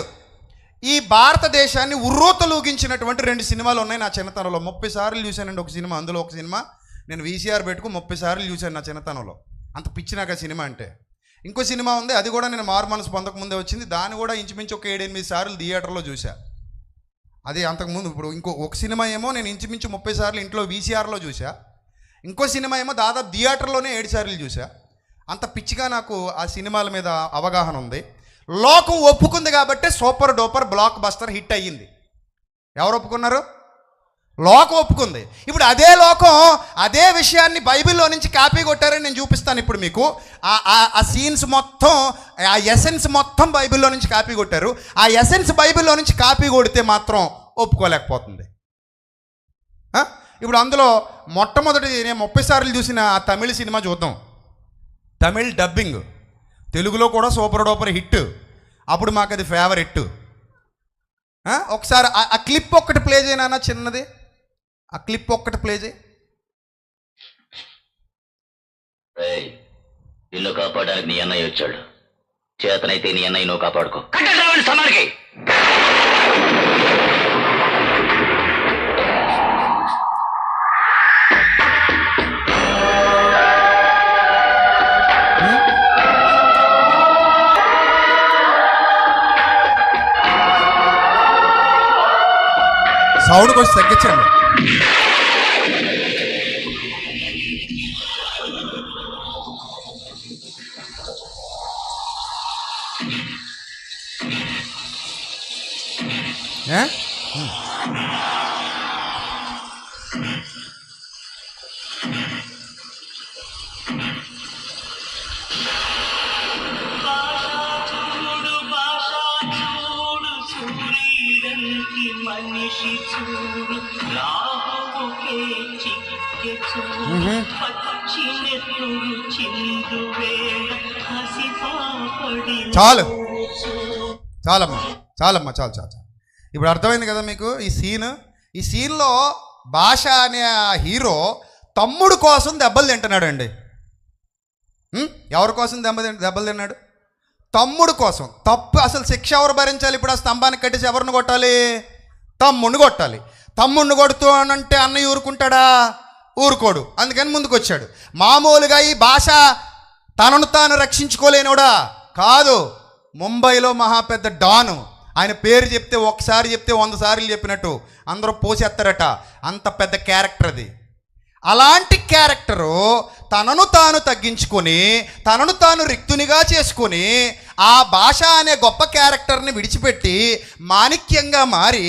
ఈ భారతదేశాన్ని ఉర్రూతలూగించినటువంటి 2 సినిమాలు ఉన్నాయి నా చిన్నతనంలో. 30 సార్లు చూశానండి ఒక సినిమా. అందులో ఒక సినిమా నేను VCR పెట్టుకు 30 సార్లు చూశాను నా చిన్నతనంలో. అంత పిచ్చి నాకు ఆ సినిమా అంటే. ఇంకో సినిమా ఉంది, అది కూడా నేను మారు మనసు పొందకముందే వచ్చింది. దాన్ని కూడా ఇంచుమించు ఒక 7-8 సార్లు థియేటర్లో చూసా. అది అంతకుముందు. ఇప్పుడు ఒక సినిమా ఏమో నేను ఇంచుమించు 30 సార్లు ఇంట్లో VCRలో చూసా. ఇంకో సినిమా ఏమో దాదాపు థియేటర్లోనే 7 సార్లు చూసా. అంత పిచ్చిగా నాకు ఆ సినిమాల మీద అవగాహన ఉంది. లోకం ఒప్పుకుంది కాబట్టి super duper block buster hit అయ్యింది. ఎవరు ఒప్పుకున్నారు? లోకం ఒప్పుకుంది. ఇప్పుడు అదే లోకం అదే విషయాన్ని బైబిల్లో నుంచి కాపీ కొట్టారని నేను చూపిస్తాను ఇప్పుడు మీకు. ఆ సీన్స్ మొత్తం, ఆ ఎసెన్స్ మొత్తం బైబిల్లో నుంచి కాపీ కొట్టారు. ఆ ఎసెన్స్ బైబిల్లో నుంచి కాపీ కొడితే మాత్రం ఒప్పుకోలేకపోతుంది. ఇప్పుడు అందులో మొట్టమొదటి నేను 30 సార్లు చూసిన ఆ తమిళ సినిమా చూద్దాం. తమిళ్ డబ్బింగ్, తెలుగులో కూడా సూపర్ డూపర్ హిట్. అప్పుడు మాకు అది ఫేవరెట్. ఒకసారి ఆ క్లిప్ ఒక్కటి ప్లే చేయనా, చిన్నది. ఆ క్లిప్ ఒక్కటి ప్లే చేయి. ఇల్లు కాపాడడానికి నీ అన్నయ్య వచ్చాడు. చేతనైతే నీ అన్నయ్య నువ్వు కాపాడుకో. సౌండ్ కొంచెం తగ్గించండి. మనిషి చూడు రాహుకే చిక్కె చూడు పచ్చి నెత్తురు చిందు వేళ హసిపాపడి. చాలు చాలమ్మా చాలమ్మా చాలు చాలు చాలు. ఇప్పుడు అర్థమైంది కదా మీకు ఈ సీన్లో భాష అనే ఆ హీరో తమ్ముడు కోసం దెబ్బలు తింటున్నాడు అండి. ఎవరి కోసం దెబ్బలు తిన్నాడు? తమ్ముడు కోసం. తప్పు అసలు శిక్ష ఎవరు భరించాలి? ఇప్పుడు ఆ స్తంభానికి కట్టేసి ఎవరిని కొట్టాలి? తమ్ముడిని కొట్టాలి. తమ్ముడిని కొడుతూ అనంటే అన్నయ్య ఊరుకుంటాడా? ఊరుకోడు, అందుకని ముందుకు వచ్చాడు. మామూలుగా ఈ భాష తనను తాను రక్షించుకోలేనోడా కాదు. ముంబైలో మహా పెద్ద డాను, ఆయన పేరు చెప్తే ఒకసారి చెప్తే 100 సార్లు చెప్పినట్టు అందరూ పోసేస్తారట, అంత పెద్ద క్యారెక్టర్ అది. అలాంటి క్యారెక్టరు తనను తాను తగ్గించుకొని తనను తాను రిక్తునిగా చేసుకొని ఆ భాష అనే గొప్ప క్యారెక్టర్ని విడిచిపెట్టి మాణిక్యంగా మారి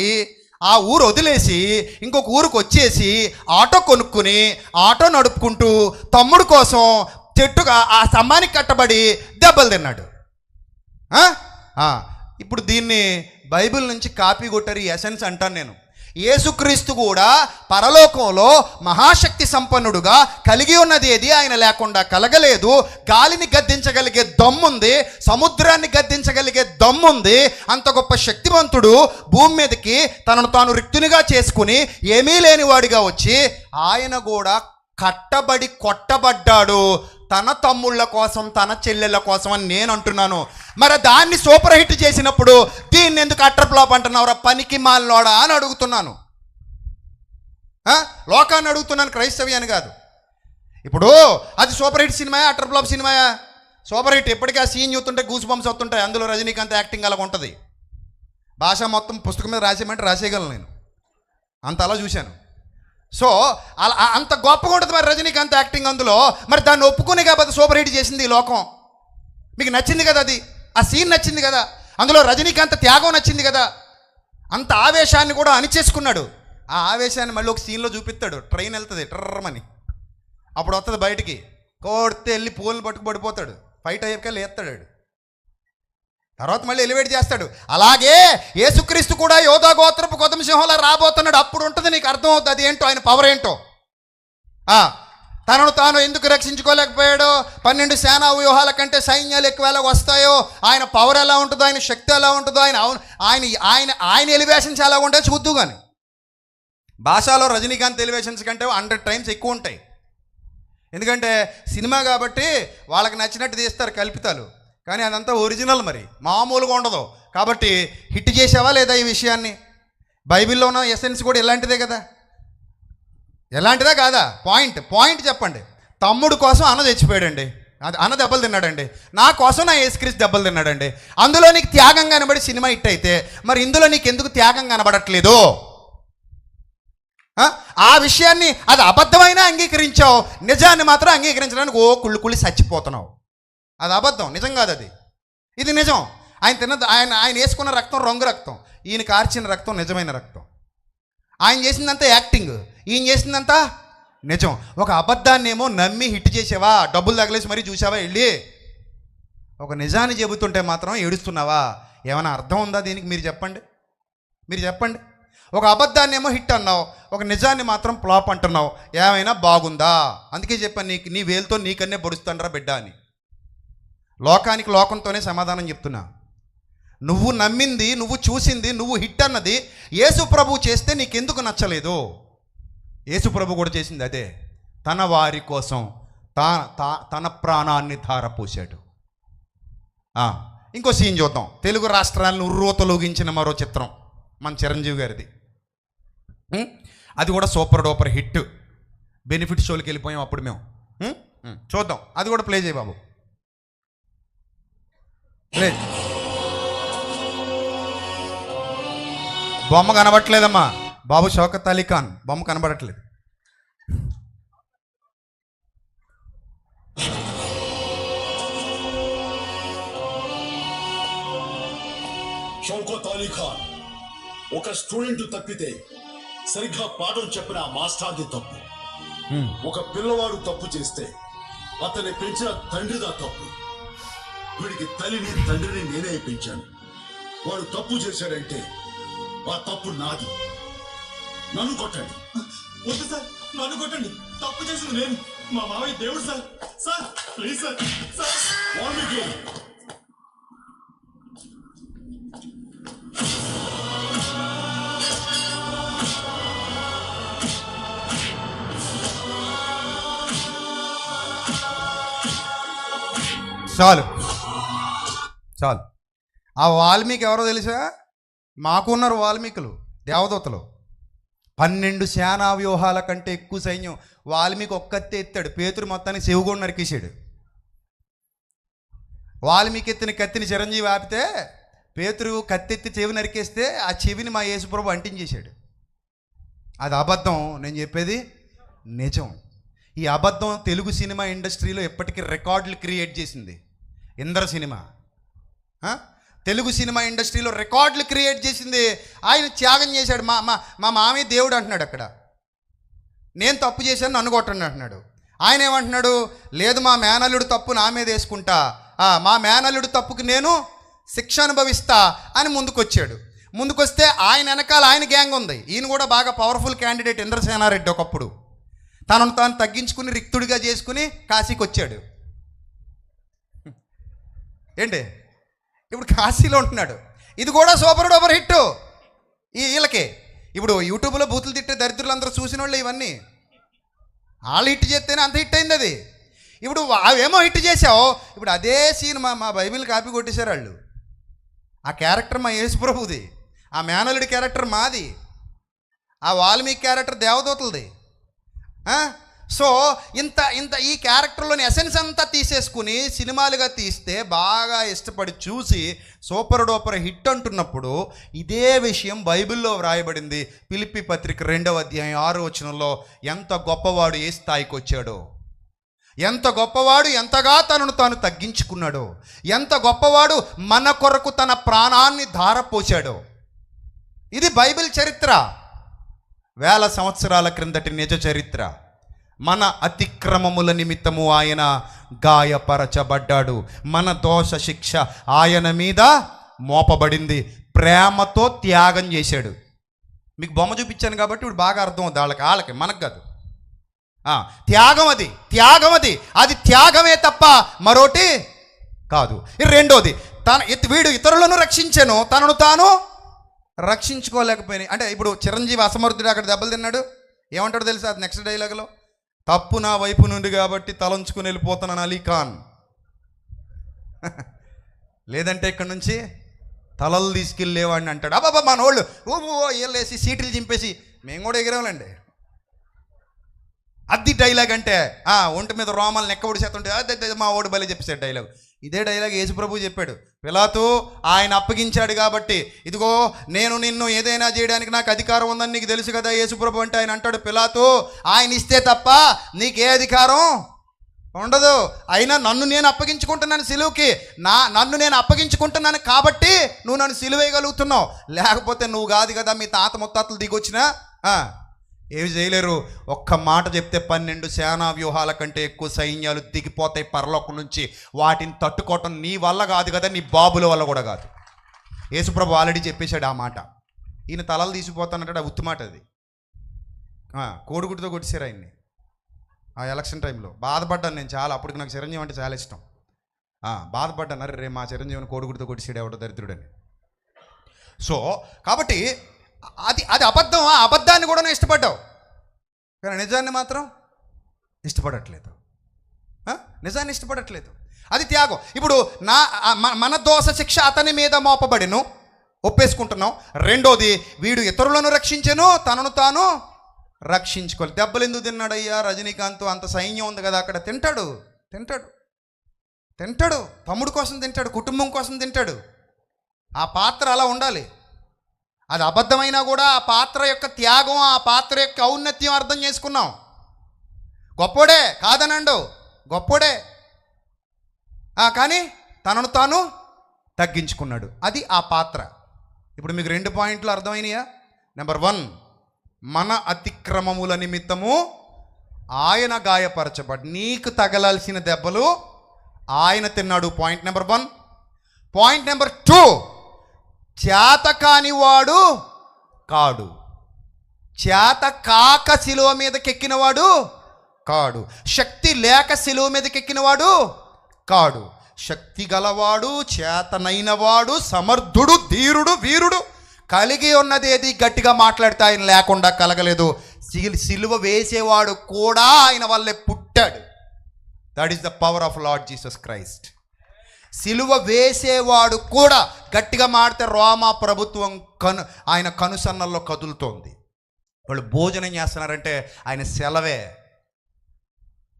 ఆ ఊరు వదిలేసి ఇంకొక ఊరికి వచ్చేసి ఆటో కొనుక్కుని ఆటో నడుపుకుంటూ తమ్ముడు కోసం చెట్టుగా ఆ స్తంభానికి కట్టబడి దెబ్బలు తిన్నాడు. ఇప్పుడు దీన్ని బైబిల్ నుంచి కాపీ కొట్టారు, ఎసెన్స్ అంటాను నేను. యేసుక్రీస్తు కూడా పరలోకంలో మహాశక్తి సంపన్నుడుగా కలిగి ఉన్నది ఏది ఆయన లేకుండా కలగలేదు. గాలిని గద్దించగలిగే దమ్ముంది, సముద్రాన్ని గద్దించగలిగే దమ్ముంది. అంత గొప్ప శక్తివంతుడు భూమి మీదకి తనను తాను రిక్తునిగా చేసుకుని ఏమీ లేనివాడిగా వచ్చి ఆయన కూడా కట్టబడి కొట్టబడ్డాడు తన తమ్ముళ్ళ కోసం, తన చెల్లెళ్ళ కోసం అని నేను అంటున్నాను. మరి దాన్ని సూపర్ హిట్ చేసినప్పుడు దీన్ని ఎందుకు అట్టర్ ఫ్లాప్ అంటున్నావురా పనికి మాలినోడా అని అడుగుతున్నాను. లోకాన్ని అడుగుతున్నాను, క్రైస్తవ్యాన్ని కాదు. ఇప్పుడు అది సూపర్ హిట్ సినిమాయా అట్టర్ ఫ్లాప్ సినిమాయా? Super hit. ఎప్పటికీ ఆ సీన్ చూస్తుంటే గూస్ బంప్స్ అవుతుంటాయి. అందులో రజనీకాంత్ యాక్టింగ్ అలా ఉంటుంది. భాష మొత్తం పుస్తకం మీద రాసేయమంటే రాసేయగలను నేను, అంత అలా చూశాను. సో అలా అంత గొప్పగా ఉంటుంది మరి రజనీకాంత్ యాక్టింగ్ అందులో. మరి దాన్ని ఒప్పుకునే కాబట్టి సూపర్ హిట్ చేసింది ఈ లోకం. మీకు నచ్చింది కదా, అది ఆ సీన్ నచ్చింది కదా, అందులో రజనీకాంత్ త్యాగం నచ్చింది కదా. అంత ఆవేశాన్ని కూడా అణిచేసుకున్నాడు. ఆ ఆవేశాన్ని మళ్ళీ ఒక సీన్లో చూపిస్తాడు. ట్రైన్ వెళ్తుంది ట్రర్రమని, అప్పుడు వస్తుంది బయటికి, కోడితే వెళ్ళి పూలను పట్టుకు పడిపోతాడు. ఫైట్ అయ్యాక లేస్తాడు, తర్వాత మళ్ళీ ఎలివేట్ చేస్తాడు. అలాగే యేసుక్రీస్తు కూడా యోధా గోత్రపు కొదమ సింహంలా రాబోతున్నాడు. అప్పుడు ఉంటుంది నీకు అర్థం అవుతుంది అది ఏంటో, ఆయన పవర్ ఏంటో. తనను తాను ఎందుకు రక్షించుకోలేకపోయాడో, 12 సేనా వ్యూహాల కంటే సైన్యాలు ఎక్కువ ఎలా వస్తాయో, ఆయన పవర్ ఎలా ఉంటుందో, ఆయన శక్తి ఎలా ఉంటుందో, ఆయన ఆయన ఆయన ఆయన ఎలివేషన్స్ ఎలా ఉంటాయో చూద్దు. కానీ భాషలో రజనీకాంత్ ఎలివేషన్స్ కంటే 100 టైమ్స్ ఎక్కువ ఉంటాయి. ఎందుకంటే సినిమా కాబట్టి వాళ్ళకి నచ్చినట్టు తీస్తారు కల్పితాలు, కానీ అదంతా ఒరిజినల్, మరి మామూలుగా ఉండదు. కాబట్టి హిట్ చేసావా లేదా ఈ విషయాన్ని? బైబిల్లో ఉన్న ఎసెన్స్ కూడా ఇలాంటిదే కదా, ఎలాంటిదా కాదా? పాయింట్ చెప్పండి. తమ్ముడు కోసం అన్న చచ్చిపోయాడండి, అన్న దెబ్బలు తిన్నాడండి. నా కోసం నా యేసుక్రీస్తు దెబ్బలు తిన్నాడండి. అందులో నీకు త్యాగం కనబడి సినిమా హిట్ అయితే, మరి ఇందులో నీకు ఎందుకు త్యాగం కనబడట్లేదు? ఆ విషయాన్ని అది అబద్ధమైనా అంగీకరించావు, నిజాన్ని మాత్రం అంగీకరించడానికి కుళ్ళి చచ్చిపోతున్నావు. అది అబద్ధం, నిజం కాదు అది. ఇది నిజం. ఆయన వేసుకున్న రక్తం రంగు రక్తం, ఈయన కార్చిన రక్తం నిజమైన రక్తం. ఆయన చేసిందంతా యాక్టింగ్, ఈయన చేసిందంతా నిజం. ఒక అబద్ధాన్నేమో నమ్మి హిట్ చేసావా, డబ్బులు తగిలేసి మరీ చూసావా వెళ్ళి? ఒక నిజాన్ని చెబుతుంటే మాత్రం ఏడుస్తున్నావా? ఏమైనా అర్థం ఉందా దీనికి? మీరు చెప్పండి. ఒక అబద్ధాన్నేమో హిట్ అన్నావు, ఒక నిజాన్ని మాత్రం ఫ్లాప్ అంటున్నావు. ఏమైనా బాగుందా? అందుకే చెప్పాను నీ వేలుతో నీకన్నే పొడుస్తానరా బిడ్డ అని. లోకానికి లోకంతోనే సమాధానం చెప్తున్నా. నువ్వు నమ్మింది, నువ్వు చూసింది, నువ్వు హిట్ అన్నది యేసు ప్రభు చేస్తే నీకెందుకు నచ్చలేదు? యేసు ప్రభు కూడా చేసింది అదే. తన వారి కోసం తన ప్రాణాన్ని ధారపోశాడు. ఇంకో సీన్ చూద్దాం. తెలుగు రాష్ట్రాలను ఉర్రూతలూగించిన మరో చిత్రం మన చిరంజీవి గారిది. అది కూడా సూపర్ డూపర్ హిట్. బెనిఫిట్ షోలకి వెళ్ళిపోయాం అప్పుడు మేము. చూద్దాం, అది కూడా ప్లే చేయి బాబు. బొమ్మ కనబడట్లేదమ్మా బాబు. షౌకత్ అలీ ఖాన్ బొమ్మ కనబడట్లేదు. షౌకత్ అలీ ఖాన్ ఒక స్టూడెంట్ తప్పితే సరిగ్గా పాఠం చెప్పిన మాస్టర్ది తప్పు. ఒక పిల్లవాడు తప్పు చేస్తే అతన్ని పెంచిన తండ్రిదా తప్పు. వీడికి తల్లిని తండ్రిని నేనే పెంచాను. వాడు తప్పు చేశాడంటే ఆ తప్పు నాది. నన్ను కొట్టండి. వద్దు సార్, నన్ను కొట్టండి. తప్పు చేసింది నేను. మా మావయ్య దేవుడు sir. Sir please sir. Sir Valmiki చాలు. ఆ వాల్మీకి ఎవరో తెలుసా? మాకున్నారు వాల్మీకులు, దేవదూతలు. 12 సేనా వ్యూహాల కంటే ఎక్కువ సైన్యం. వాల్మీకి ఒక్కతే ఎత్తాడు, పేతురు మొత్తాన్ని చెవుగొండ నరికేశాడు. వాల్మీకి ఎత్తిన కత్తిని చిరంజీవి ఆపితే పేతురు కత్తెత్తి చెవి నరికేస్తే ఆ చెవిని మా యేసుప్రభు అంటించేశాడు. అది అబద్ధం, నేను చెప్పేది నిజం. ఈ అబద్ధం తెలుగు సినిమా ఇండస్ట్రీలో ఎప్పటికీ రికార్డులు క్రియేట్ చేసింది. ఇంద్ర సినిమా తెలుగు సినిమా ఇండస్ట్రీలో రికార్డులు క్రియేట్ చేసింది. ఆయన త్యాగం చేశాడు. మా మామయ్య దేవుడు అంటున్నాడు అక్కడ. నేను తప్పు చేశాను, నన్ను కొట్టండి అంటున్నాడు. ఆయన ఏమంటున్నాడు, లేదు మా మేనల్లుడు తప్పు నా మీద వేసుకుంటా, మా మేనల్లుడు తప్పుకి నేను శిక్ష అనుభవిస్తా అని ముందుకొచ్చాడు. ముందుకొస్తే ఆయన వెనకాల ఆయన గ్యాంగ్ ఉంది. ఈయన కూడా బాగా పవర్ఫుల్ క్యాండిడేట్ ఇంద్రసేనారెడ్డి. ఒకప్పుడు తనను తాను తగ్గించుకుని రిక్తుడిగా చేసుకుని కాశీకి వచ్చాడు. ఏంటి ఇప్పుడు కాశీలో ఉంటున్నాడు. ఇది కూడా సూపర్ డూపర్ హిట్ వీళ్ళకి. ఇప్పుడు యూట్యూబ్లో బూతులు తిట్టే దరిద్రులందరూ చూసిన వాళ్ళు ఇవన్నీ. వాళ్ళు హిట్ చేస్తేనే అంత హిట్ అయింది అది. ఇప్పుడు అవేమో హిట్ చేసావు, ఇప్పుడు అదే సీన్ మా బైబిల్ కాపీ కొట్టేశారు వాళ్ళు. ఆ క్యారెక్టర్ మా యేసుప్రభుది, ఆ మేనలుడి క్యారెక్టర్ మాది, ఆ వాల్మీకి క్యారెక్టర్ దేవదూతలది. సో ఇంత ఈ క్యారెక్టర్లోని ఎసెన్స్ అంతా తీసేసుకుని సినిమాలుగా తీస్తే బాగా ఇష్టపడి చూసి సూపర్ డూపర్ హిట్ అంటున్నప్పుడు ఇదే విషయం బైబిల్లో వ్రాయబడింది. ఫిలిప్పీ పత్రిక 2వ అధ్యాయం 6వ వచనంలో ఎంత గొప్పవాడు ఏ స్థాయికి వచ్చాడో, ఎంత గొప్పవాడు ఎంతగా తనను తాను తగ్గించుకున్నాడో, ఎంత గొప్పవాడు మన కొరకు తన ప్రాణాన్ని ధారపోశాడో. ఇది బైబిల్ చరిత్ర, 1000 సంవత్సరాల క్రిందటి నిజ చరిత్ర. మన అతిక్రమముల నిమిత్తము ఆయన గాయపరచబడ్డాడు, మన దోష శిక్ష ఆయన మీద మోపబడింది. ప్రేమతో త్యాగం చేశాడు. మీకు బొమ్మ చూపించాను కాబట్టి ఇప్పుడు బాగా అర్థం అవుతుంది వాళ్ళకి, మనకు కాదు. త్యాగం అది త్యాగమే తప్ప మరోటి కాదు. రెండోది, వీడు ఇతరులను రక్షించాను, తనను తాను రక్షించుకోలేకపోయినాయి. అంటే ఇప్పుడు చిరంజీవి అసమర్థుడు అక్కడ దెబ్బలు తిన్నాడు. ఏమంటాడు తెలుసా అది నెక్స్ట్ డైలాగ్లో? తప్పు నా వైపు నుండి కాబట్టి తలంచుకుని వెళ్ళిపోతున్నాను అలీఖాన్. లేదంటే ఇక్కడ నుంచి తలలు తీసుకెళ్ళేవాడిని అంటాడు. అబ్బాబా మన వాళ్ళు ఏళ్ళేసి సీట్లు చింపేసి మేము కూడా ఎగిరేవాళ్ళండి. అది డైలాగ్ అంటే ఒంటి మీద రోమాలు నెక్కబడి చేస్తుంటే అదే మా ఓడి బలి చెప్పేసాడు డైలాగ్. ఇదే డైలాగ్ యేసుప్రభు చెప్పాడు. పిలాతు ఆయన అప్పగించాడు కాబట్టి, ఇదిగో నేను నిన్ను ఏదైనా చేయడానికి నాకు అధికారం ఉందని నీకు తెలుసు కదా యేసుప్రభు అంటే. ఆయన అంటాడు, పిలాతు ఆయన ఇస్తే తప్ప నీకే అధికారం ఉండదు. అయినా నన్ను నేను అప్పగించుకుంటున్నాను సిలువుకి, నన్ను నేను అప్పగించుకుంటున్నాను కాబట్టి నువ్వు నన్ను సిలువేయగలుగుతున్నావు. లేకపోతే నువ్వు కాదు కదా మీ తాత ముత్తాతలు దిగొచ్చినా ఏమి చేయలేరు. ఒక్క మాట చెప్తే 12 సేనా వ్యూహాల కంటే ఎక్కువ సైన్యాలు దిగిపోతాయి పరలోకం నుంచి. వాటిని తట్టుకోవటం నీ వల్ల కాదు కదా, నీ బాబుల వల్ల కూడా కాదు. యేసుప్రభు ఆల్రెడీ చెప్పేశాడు ఆ మాట. ఈయన తలలు తీసిపోతానంటాడు, ఆ ఉత్తి మాట అది. కోడిగుడ్డుతో కొట్టేశారు ఆయన్ని ఆ ఎలక్షన్ టైంలో. బాధపడ్డాను నేను చాలా. అప్పటికి నాకు చిరంజీవి అంటే చాలా ఇష్టం. బాధపడ్డాను, అరే రే మా చిరంజీవిని కోడిగుడ్డుతో కొట్టేసాడు ఎవడో దరిద్రుడని. సో కాబట్టి అది అబద్ధం. ఆ అబద్ధాన్ని కూడా నువ్వు ఇష్టపడ్డావు, కానీ నిజాన్ని మాత్రం ఇష్టపడట్లేదు. నిజాన్ని ఇష్టపడట్లేదు. అది త్యాగం. ఇప్పుడు మన దోష శిక్ష అతని మీద మోపబడిను, ఒప్పేసుకుంటున్నాం. రెండోది, వీడు ఇతరులను రక్షించెను, తనను తాను రక్షించుకోవాలి. దెబ్బలు ఎందుకు తిన్నాడయ్యా రజనీకాంత్? అంత సైన్యం ఉంది కదా అక్కడ. తింటాడు. తమ్ముడు కోసం తింటాడు, కుటుంబం కోసం తింటాడు. ఆ పాత్ర అలా ఉండాలి. అది అబద్ధమైనా కూడా ఆ పాత్ర యొక్క త్యాగం, ఆ పాత్ర యొక్క ఔన్నత్యం అర్థం చేసుకున్నాం. గొప్పోడే కాదనండు, గొప్పోడే, కానీ తనను తాను తగ్గించుకున్నాడు. అది ఆ పాత్ర. ఇప్పుడు మీకు 2 పాయింట్లు అర్థమైనయా? నెంబర్ 1, మన అతిక్రమముల నిమిత్తము ఆయన గాయపరచబడి, నీకు తగలాల్సిన దెబ్బలు ఆయన తిన్నాడు. Point number 1. పాయింట్ నెంబర్ 2, చేత కానివాడు కాడు, చేత కాక శిలువ మీదకెక్కినవాడు కాడు, శక్తి లేక శిలువ మీదకెక్కినవాడు కాడు. శక్తి గలవాడు, చేతనైనవాడు, సమర్థుడు, ధీరుడు, వీరుడు, కలిగి ఉన్నదేది గట్టిగా మాట్లాడితే ఆయన లేకుండా కలగలేదు. శిలువ వేసేవాడు కూడా ఆయన వల్లే పుట్టాడు. That is the power of lord Jesus Christ. సిలువ వేసేవాడు కూడా గట్టిగా మాడితే రోమా ప్రభుత్వం ఆయన కనుసన్నల్లో కదులుతోంది. వాళ్ళు భోజనం చేస్తున్నారంటే ఆయన సెలవే.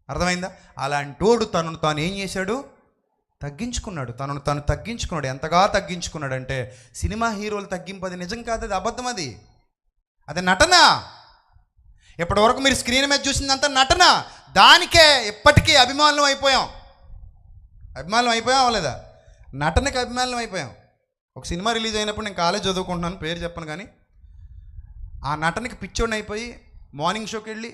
అర్థమైందా? అలాంటోడు తనను తాను ఏం చేశాడు? తగ్గించుకున్నాడు. తనను తాను తగ్గించుకున్నాడు. ఎంతగా తగ్గించుకున్నాడంటే సినిమా హీరోలు తగ్గింపు అది నిజం కాదు, అది అబద్ధం, అది నటన. ఇప్పటి వరకు మీరు స్క్రీన్ మీద చూసిందంతా నటన. దానికే ఇప్పటికీ అభిమానులం అయిపోయాం అవ్వలేదా? నటనకి అభిమానులం అయిపోయాం. ఒక సినిమా రిలీజ్ అయినప్పుడు నేను కాలేజ్ చదువుకుంటున్నాను, పేరు చెప్పను కానీ, ఆ నటనకి పిచ్చోడిని అయిపోయి మార్నింగ్ షోకి వెళ్ళి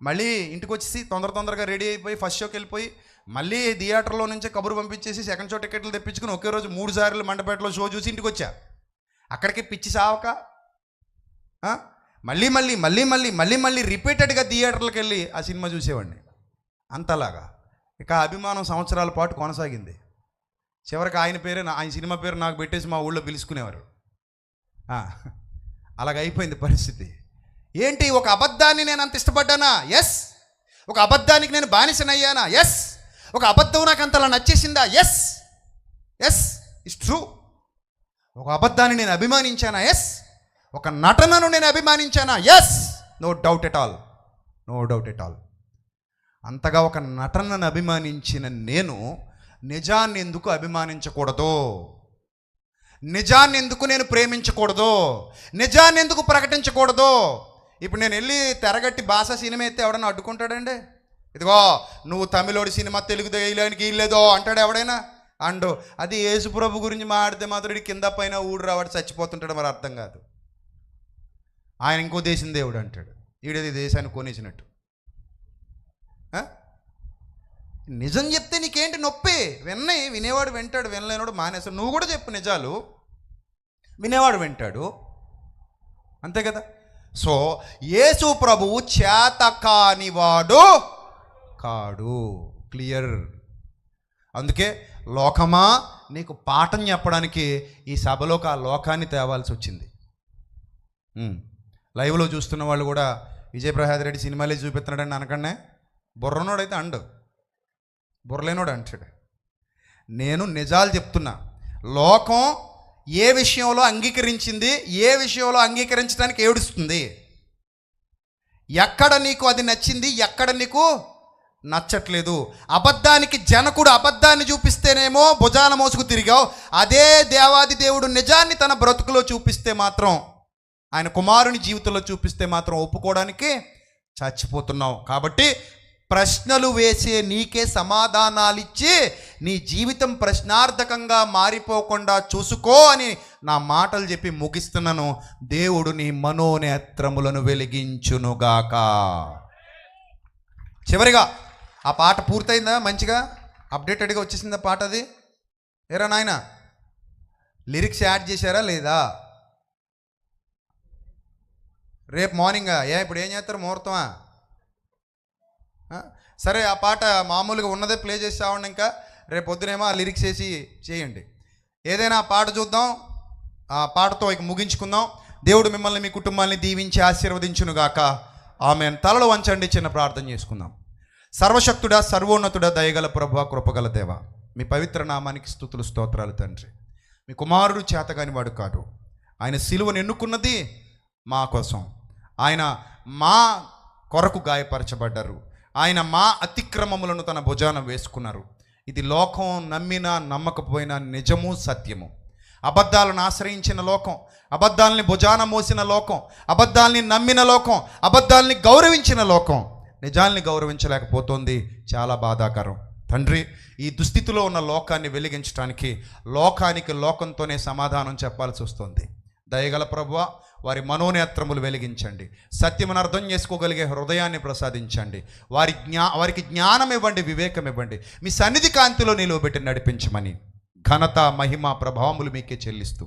మళ్ళీ ఇంటికి వచ్చేసి తొందరగా రెడీ అయిపోయి ఫస్ట్ షోకి వెళ్ళిపోయి మళ్ళీ థియేటర్లో నుంచే కబురు పంపించేసి సెకండ్ షో టికెట్లు తెప్పించుకుని ఒకే రోజు 3 సార్లు మండపేటలో షో చూసి ఇంటికి వచ్చా. అక్కడికి పిచ్చి సావక మళ్ళీ రిపీటెడ్గా థియేటర్లకు వెళ్ళి ఆ సినిమా చూసేవాడిని. అంతలాగా ఇక అభిమానం సంవత్సరాల పాటు కొనసాగింది. చివరికి ఆయన సినిమా పేరు నాకు పెట్టేసి మా ఊళ్ళో పిలుచుకునేవారు. అలాగ అయిపోయింది పరిస్థితి. ఏంటి, ఒక అబద్ధాన్ని నేను అంత ఇష్టపడ్డానా? ఎస్. ఒక అబద్ధానికి నేను బానిసనయ్యానా? ఎస్. ఒక అబద్ధం నాకు అంతలా నచ్చేసిందా? Yes, it's true. ఒక అబద్ధాన్ని నేను అభిమానించానా? ఎస్. ఒక నటనను నేను అభిమానించానా? Yes. No doubt at all. అంతగా ఒక నటనను అభిమానించిన నేను నిజాన్ని ఎందుకు అభిమానించకూడదు? నిజాన్ని ఎందుకు నేను ప్రేమించకూడదు? నిజాన్ని ఎందుకు ప్రకటించకూడదు? ఇప్పుడు నేను వెళ్ళి తెరగట్టి భాష సినిమా అయితే ఎవడన్నా అడ్డుకుంటాడండి? ఇదిగో నువ్వు తమిళోడి సినిమా తెలుగు వేయడానికి వీల్లేదో అంటాడు ఎవడైనా? అండు అది యేసుప్రభు గురించి మాట్లాడితే మాత్రం కింద పైన ఊడు రావాడు చచ్చిపోతుంటాడు. మరి అర్థం కాదు. ఆయన ఇంకో దేశం దేవుడు అంటాడు, ఈడేది దేశాన్ని కొనేసినట్టు. నిజం చెప్తే నీకేంటి నొప్పి? వినేవాడు వింటాడు, వినలేనోడు మానేస్తాడు. నువ్వు కూడా చెప్పు నిజాలు, వినేవాడు వింటాడు, అంతే కదా. సో యేసు ప్రభువు చేత కానివాడు కాడు, క్లియర్. అందుకే లోకమా నీకు పాఠం చెప్పడానికి ఈ సభలోకి ఆ లోకాన్ని తేవాల్సి వచ్చింది. లైవ్లో చూస్తున్న వాళ్ళు కూడా విజయప్రసాద్ రెడ్డి సినిమాలే చూపిస్తున్నాడని అనకండి. బుర్రనోడైతే బుర్రలేనోడు అంటాడు. నేను నిజాలు చెప్తున్నా. లోకం ఏ విషయంలో అంగీకరించింది, ఏ విషయంలో అంగీకరించడానికి ఏడుస్తుంది, ఎక్కడ నీకు అది నచ్చింది, ఎక్కడ నీకు నచ్చట్లేదు. అబద్ధానికి జనకుడు అబద్ధాన్ని చూపిస్తేనేమో భుజాన మోసుకు తిరిగావు. అదే దేవాది దేవుడు నిజాన్ని తన బ్రతుకులో చూపిస్తే మాత్రం, ఆయన కుమారుని జీవితంలో చూపిస్తే మాత్రం ఒప్పుకోవడానికి చచ్చిపోతున్నావు. కాబట్టి ప్రశ్నలు వేసే నీకే సమాధానాలిచ్చి నీ జీవితం ప్రశ్నార్థకంగా మారిపోకుండా చూసుకో అని నా మాటలు చెప్పి ముగిస్తున్నాను. దేవుడు నీ మనోనేత్రములను వెలిగించునుగాక. చివరిగా ఆ పాట పూర్తయిందా? మంచిగా అప్డేటెడ్గా వచ్చేసిందా పాట? అది ఏరా నాయన, లిరిక్స్ యాడ్ చేశారా లేదా? రేపు మార్నింగ్ ఇప్పుడు ఏం చేస్తారు? ముహూర్తమా? సరే, ఆ పాట మామూలుగా ఉన్నదే ప్లే చేసి చావండి. ఇంకా రేపు పొద్దునేమో ఆ లిరిక్స్ వేసి చేయండి. ఏదైనా ఆ పాట చూద్దాం, ఆ పాటతో ఇక ముగించుకుందాం. దేవుడు మిమ్మల్ని మీ కుటుంబాన్ని దీవించి ఆశీర్వదించునుగాక. ఆమేన్. తలలు వంచండి, చిన్న ప్రార్థన చేసుకుందాం. సర్వశక్తుడా, సర్వోన్నతుడా, దయగల ప్రభువా, కృపగల దేవ, మీ పవిత్ర నామానికి స్తుతులు స్తోత్రాలు తండ్రి. మీ కుమారుడు చేతగాని వాడు కాదు. ఆయన సిలువను ఎన్నుకున్నది మా కోసం. ఆయన మా కొరకు గాయపరచబడ్డారు. ఆయన మా అతిక్రమములను తన భుజాన వేసుకున్నారు. ఇది లోకం నమ్మినా నమ్మకపోయినా నిజము సత్యము. అబద్ధాలను ఆశ్రయించిన లోకం, అబద్ధాలని భుజాన మోసిన లోకం, అబద్ధాలని నమ్మిన లోకం, అబద్ధాలని గౌరవించిన లోకం నిజాల్ని గౌరవించలేకపోతుంది. చాలా బాధాకరం తండ్రి. ఈ దుస్థితిలో ఉన్న లోకాన్ని వెలిగించడానికి లోకంతోనే సమాధానం చెప్పాల్సి వస్తుంది. దయగల ప్రభువా, వారి మనోనేత్రములు వెలిగించండి. సత్యమును అర్థం చేసుకోగలిగే హృదయాన్ని ప్రసాదించండి. వారికి జ్ఞానం ఇవ్వండి, వివేకం ఇవ్వండి. మీ సన్నిధి కాంతిలో నిలువబెట్టి నడిపించమని ఘనత, మహిమ, ప్రభావములు మీకే చెల్లిస్తూ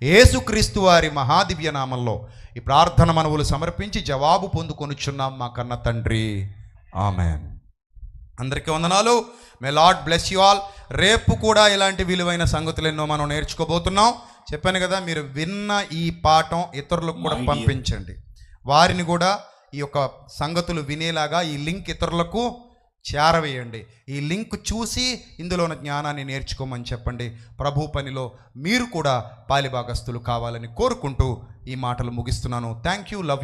యేసుక్రీస్తు వారి మహాదివ్య నామంలో ఈ ప్రార్థన మనవులు సమర్పించి జవాబు పొందుకొనుచున్నాం మా కన్న తండ్రి. ఆమెన్. అందరికీ వందనాలు. మే లార్డ్ బ్లెస్ యు ఆల్. రేపు కూడా ఇలాంటి విలువైన సంగతులు ఎన్నో మనం నేర్చుకోబోతున్నాం. చెప్పాను కదా, మీరు విన్న ఈ పాఠం ఇతరులకు కూడా పంపించండి. వారిని కూడా ఈ యొక్క సంగతులు వినేలాగా ఈ లింక్ ఇతరులకు చేరవేయండి. ఈ లింక్ చూసి ఇందులో ఉన్న జ్ఞానాన్ని నేర్చుకోమని చెప్పండి. ప్రభు పనిలో మీరు కూడా పాలిభాగస్తులు కావాలని కోరుకుంటూ ఈ మాటలు ముగిస్తున్నాను. Thank you. Love you.